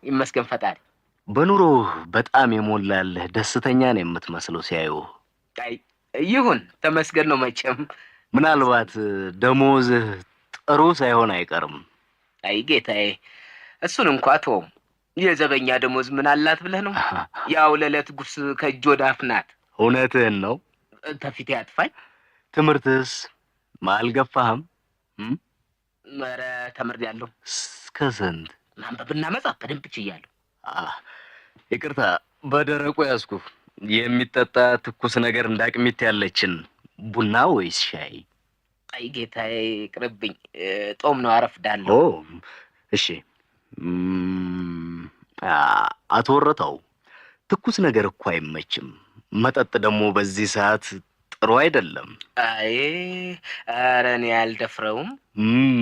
ይመስገን ፈጣሪ። በኑሮ በጣም የሞላልህ ደስተኛ ነው የምትመስለው ሲያዩ። አይ ይሁን ተመስገን ነው መቼም። ምናልባት ደሞዝህ ጥሩ ሳይሆን አይቀርም። አይ ጌታዬ፣ እሱን እንኳ ተወው። የዘበኛ ደሞዝ ምን አላት ብለህ ነው? ያው ለዕለት ጉርስ ከእጅ ወደ አፍ ናት። እውነትህን ነው። ተፊቴ አጥፋኝ። ትምህርትስ አልገፋህም? ኧረ ተምሬያለሁ። እስከ ስንት? ማንበብና መጻፍ በደንብ ችያለሁ። ይቅርታ በደረቁ ያዝኩ። የሚጠጣ ትኩስ ነገር እንዳቅሚት ያለችን ቡና ወይስ ሻይ? አይ ጌታዬ ቅርብኝ፣ ጦም ነው አረፍዳለሁ። እሺ አቶ ወረታው፣ ትኩስ ነገር እኮ አይመችም። መጠጥ ደግሞ በዚህ ሰዓት ጥሩ አይደለም። አይ ኧረ እኔ አልደፍረውም።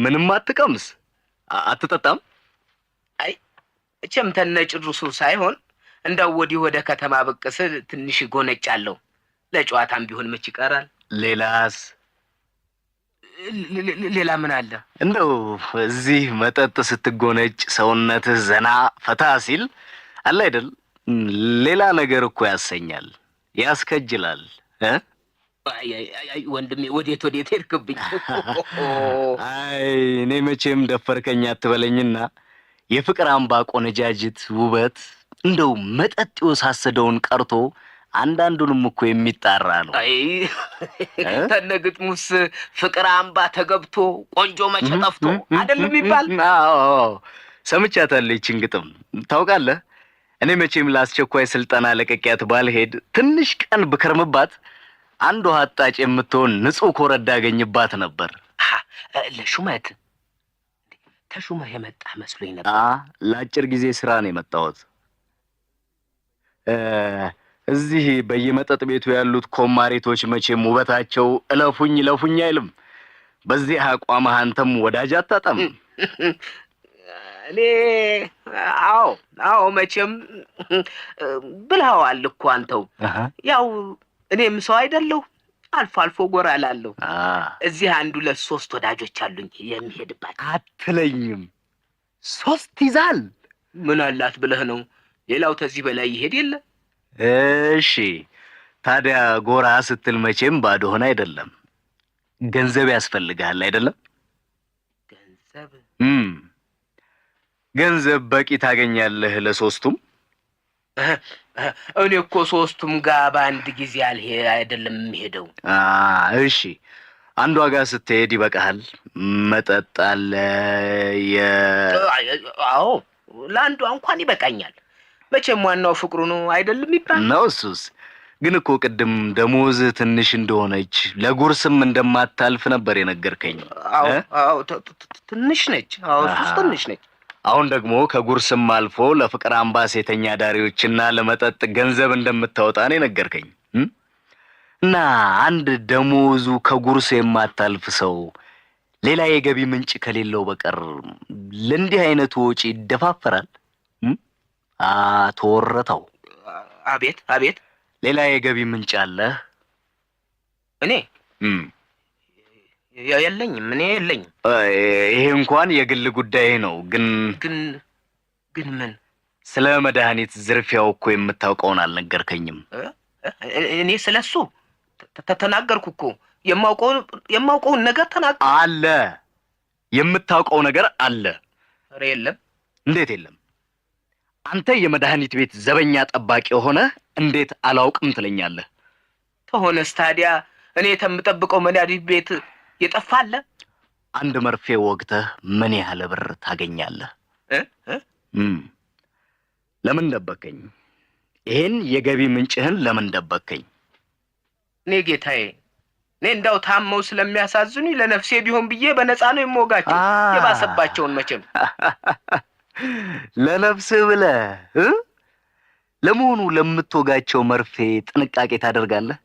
ምንም አትቀምስ? አትጠጣም? አይ እችም ተነጭሩሱ ሳይሆን እንዳው ወዲህ ወደ ከተማ ብቅ ስል ትንሽ ጎነጫለሁ። ለጨዋታም ቢሆን መች ይቀራል። ሌላስ? ሌላ ምን አለ? እንደው እዚህ መጠጥ ስትጎነጭ ሰውነትህ ዘና ፈታ ሲል አለ አይደል? ሌላ ነገር እኮ ያሰኛል፣ ያስከጅላል። አይ ወንድሜ ወዴት ሄድክብኝ? አይ እኔ መቼም ደፈርከኝ አትበለኝና የፍቅር አምባ ቆነጃጅት ውበት እንደው መጠጥ የወሳሰደውን ቀርቶ አንዳንዱንም እኮ የሚጣራ ነው። አይ ተነግጥሙስ ፍቅር አምባ ተገብቶ ቆንጆ መቼ ጠፍቶ አይደለም ይባል? አዎ ሰምቻታለሁ ይህችን ግጥም። ታውቃለህ፣ እኔ መቼም ለአስቸኳይ ስልጠና ለቀቂያት ባልሄድ ትንሽ ቀን ብከርምባት አንድ ውሃ አጣጭ የምትሆን ንጹህ ኮረዳ አገኝባት ነበር። ለሹመት ተሹመህ የመጣ መስሎኝ ነበር። ለአጭር ጊዜ ስራ ነው የመጣሁት። እዚህ በየመጠጥ ቤቱ ያሉት ኮማሪቶች መቼም ውበታቸው እለፉኝ እለፉኝ አይልም። በዚህ አቋምህ አንተም ወዳጅ አታጣም። እኔ አዎ መቼም ብለኸዋል እኮ አንተው። ያው እኔም ሰው አይደለሁ፣ አልፎ አልፎ ጎራ እላለሁ። እዚህ 1 2 3 ወዳጆች አሉኝ የሚሄድባቸው። አትለኝም? 3 ይዛል? ምን አላት ብለህ ነው? ሌላው ተዚህ በላይ ይሄድ የለ። እሺ ታዲያ ጎራ ስትል መቼም ባዶ ሆነ አይደለም፣ ገንዘብ ያስፈልጋል አይደለም? ገንዘብ በቂ ታገኛለህ ለሶስቱም? እኔ እኮ 3ቱም ጋር በአንድ ጊዜ አይደለም የሚሄደው። እሺ አንዷ ጋር ስትሄድ ይበቃሃል? መጠጥ አለ? አዎ ለአንዷ እንኳን ይበቃኛል። መቼም ዋናው ፍቅሩ ነው አይደለም ይባል ነው። እሱስ ግን እኮ ቅድም ደሞዝ ትንሽ እንደሆነች ለጉርስም እንደማታልፍ ነበር የነገርከኝ። አዎ ትንሽ ነች። አዎ እሱስ ትንሽ ነች። አሁን ደግሞ ከጉርስም አልፎ ለፍቅር አምባ ሴተኛ ዳሪዎችና ለመጠጥ ገንዘብ እንደምታወጣ ነው የነገርከኝ። እና አንድ ደሞዙ ከጉርስ የማታልፍ ሰው ሌላ የገቢ ምንጭ ከሌለው በቀር ለእንዲህ አይነቱ ወጪ ይደፋፈራል? ተወረተው። አቤት ሌላ የገቢ ምንጭ አለ? እኔ የለኝም። ይሄ እንኳን የግል ጉዳይ ነው። ግን ምን? ስለ መድኃኒት ዝርፊያው እኮ የምታውቀውን አልነገርከኝም። እኔ ስለሱ ተናገርኩ እኮ። የማውቀውን ነገር ተናገርኩ። አለ የምታውቀው ነገር አለ? ኧረ የለም። እንዴት የለም? አንተ የመድኃኒት ቤት ዘበኛ ጠባቂ ሆነ እንዴት አላውቅም ትለኛለህ? ተሆነስ ታዲያ እኔ የምጠብቀው መድኃኒት ቤት የጠፋለ? አንድ መርፌ ወግተህ ምን ያህል ብር ታገኛለህ? ለምን ደበከኝ? ይሄን የገቢ ምንጭህን ለምን ደበከኝ? እኔ ጌታዬ፣ እኔ እንዳው ታመው ስለሚያሳዝኑኝ ለነፍሴ ቢሆን ብዬ በነፃ ነው የምወጋቸው። የባሰባቸውን መቼም ለነፍስህ ብለህ። ለመሆኑ ለምትወጋቸው መርፌ ጥንቃቄ ታደርጋለህ?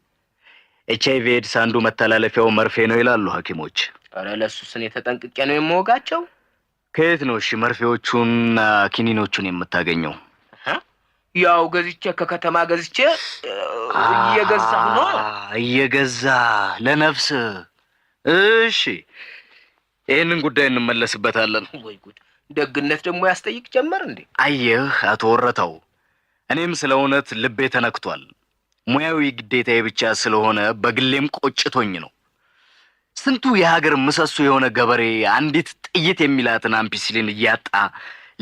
HIV ኤድስ አንዱ መተላለፊያው መርፌ ነው ይላሉ ሐኪሞች። ኧረ ለሱስ እኔ ተጠንቅቄ ነው የምወጋቸው። ከየት ነው እሺ መርፌዎቹንና ኪኒኖቹን የምታገኘው? ያው ገዝቼ ከከተማ ገዝቼ እየገዛሁ ነው። እየገዛ ለነፍስ? እሺ ይህንን ጉዳይ እንመለስበታለን። ወይ ጉድ! ደግነት ደግሞ ያስጠይቅ ጀመር እንዴ? አየህ አቶ ወረታው፣ እኔም ስለ እውነት ልቤ ተነክቷል። ሙያዊ ግዴታዬ ብቻ ስለሆነ በግሌም ቆጭቶኝ ነው። ስንቱ የሀገር ምሰሶ የሆነ ገበሬ አንዲት ጥይት የሚላትን አምፒሲሊን እያጣ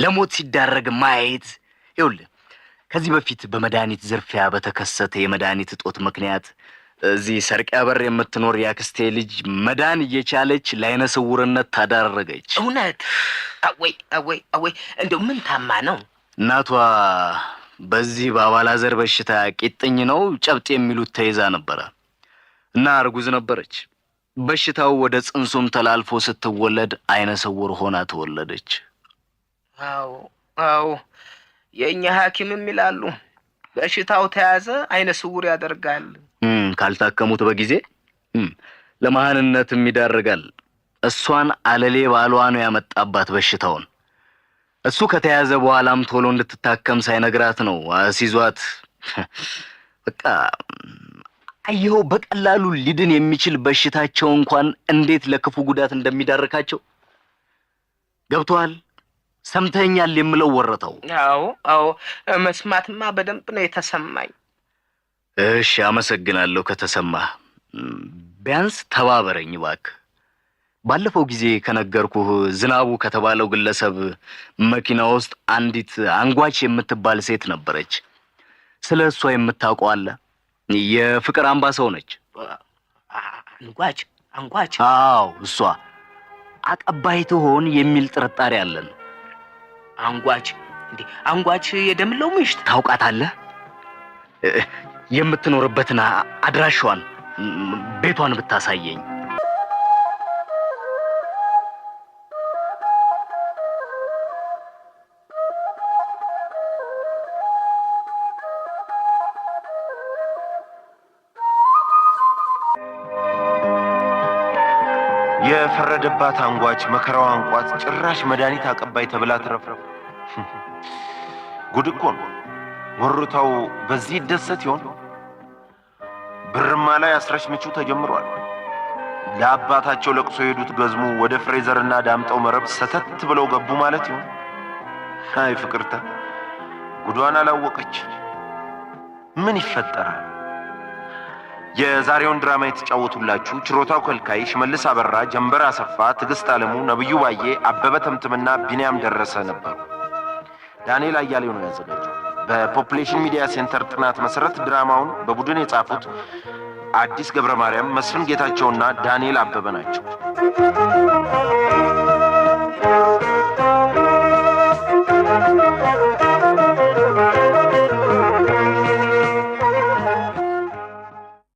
ለሞት ሲዳረግ ማየት። ይኸውልህ ከዚህ በፊት በመድኃኒት ዝርፊያ በተከሰተ የመድኃኒት እጦት ምክንያት እዚህ ሰርቂያ በር የምትኖር ያክስቴ ልጅ መዳን እየቻለች ለዓይነ ስውርነት ታዳረገች። እውነት? አወይ እንደው ምን ታማ ነው? እናቷ በዚህ በአባላዘር በሽታ ቂጥኝ ነው ጨብጥ የሚሉት ተይዛ ነበረ እና እርጉዝ ነበረች። በሽታው ወደ ጽንሱም ተላልፎ ስትወለድ ዓይነ ስውር ሆና ተወለደች። አዎ የእኛ ሐኪምም ይላሉ በሽታው ተያዘ ዓይነ ስውር ያደርጋል። ካልታከሙት በጊዜ ለመሃንነትም ይዳርጋል። እሷን አለሌ ባሏ ነው ያመጣባት በሽታውን። እሱ ከተያዘ በኋላም ቶሎ እንድትታከም ሳይነግራት ነው አስይዟት። በቃ አየኸው፣ በቀላሉ ሊድን የሚችል በሽታቸው እንኳን እንዴት ለክፉ ጉዳት እንደሚዳርካቸው ገብቶሃል? ሰምተኛል የምለው ወረታው? አዎ መስማትማ በደንብ ነው የተሰማኝ። እሺ አመሰግናለሁ ከተሰማህ። ቢያንስ ተባበረኝ እባክህ። ባለፈው ጊዜ ከነገርኩህ ዝናቡ ከተባለው ግለሰብ መኪና ውስጥ አንዲት አንጓች የምትባል ሴት ነበረች። ስለ እሷ የምታውቀው አለ? የፍቅር አምባ ሰው ነች። አንጓች? አዎ እሷ አቀባይ ትሆን የሚል ጥርጣሬ አለን። አንጓች የደምለው ምሽት ታውቃታለህ? የምትኖርበትን አድራሻዋን ቤቷን ብታሳየኝ። የፈረደባት አንጓች መከራዋ አንቋት ጭራሽ መድኃኒት አቀባይ ተብላ ትረፍረፍ። ጉድ እኮ ነው። ወሮታው በዚህ ይደሰት ይሆን? ብርማ ላይ አስረሽ ምቹ ተጀምሯል። ለአባታቸው ለቅሶ የሄዱት ገዝሙ ወደ ፍሬዘርና ዳምጠው መረብ ሰተት ብለው ገቡ ማለት ይሆን? አይ ፍቅርተ ጉዷን አላወቀች። ምን ይፈጠራል? የዛሬውን ድራማ የተጫወቱላችሁ ችሮታው ከልካይ፣ ሽመልስ አበራ፣ ጀንበር አሰፋ፣ ትዕግስት አለሙ፣ ነብዩ ባዬ፣ አበበ ተምትምና ቢንያም ደረሰ ነበሩ። ዳንኤል አያሌው ነው ያዘጋጀው። በፖፑሌሽን ሚዲያ ሴንተር ጥናት መሰረት ድራማውን በቡድን የጻፉት አዲስ ገብረ ማርያም፣ መስፍን ጌታቸውና ዳንኤል አበበ ናቸው።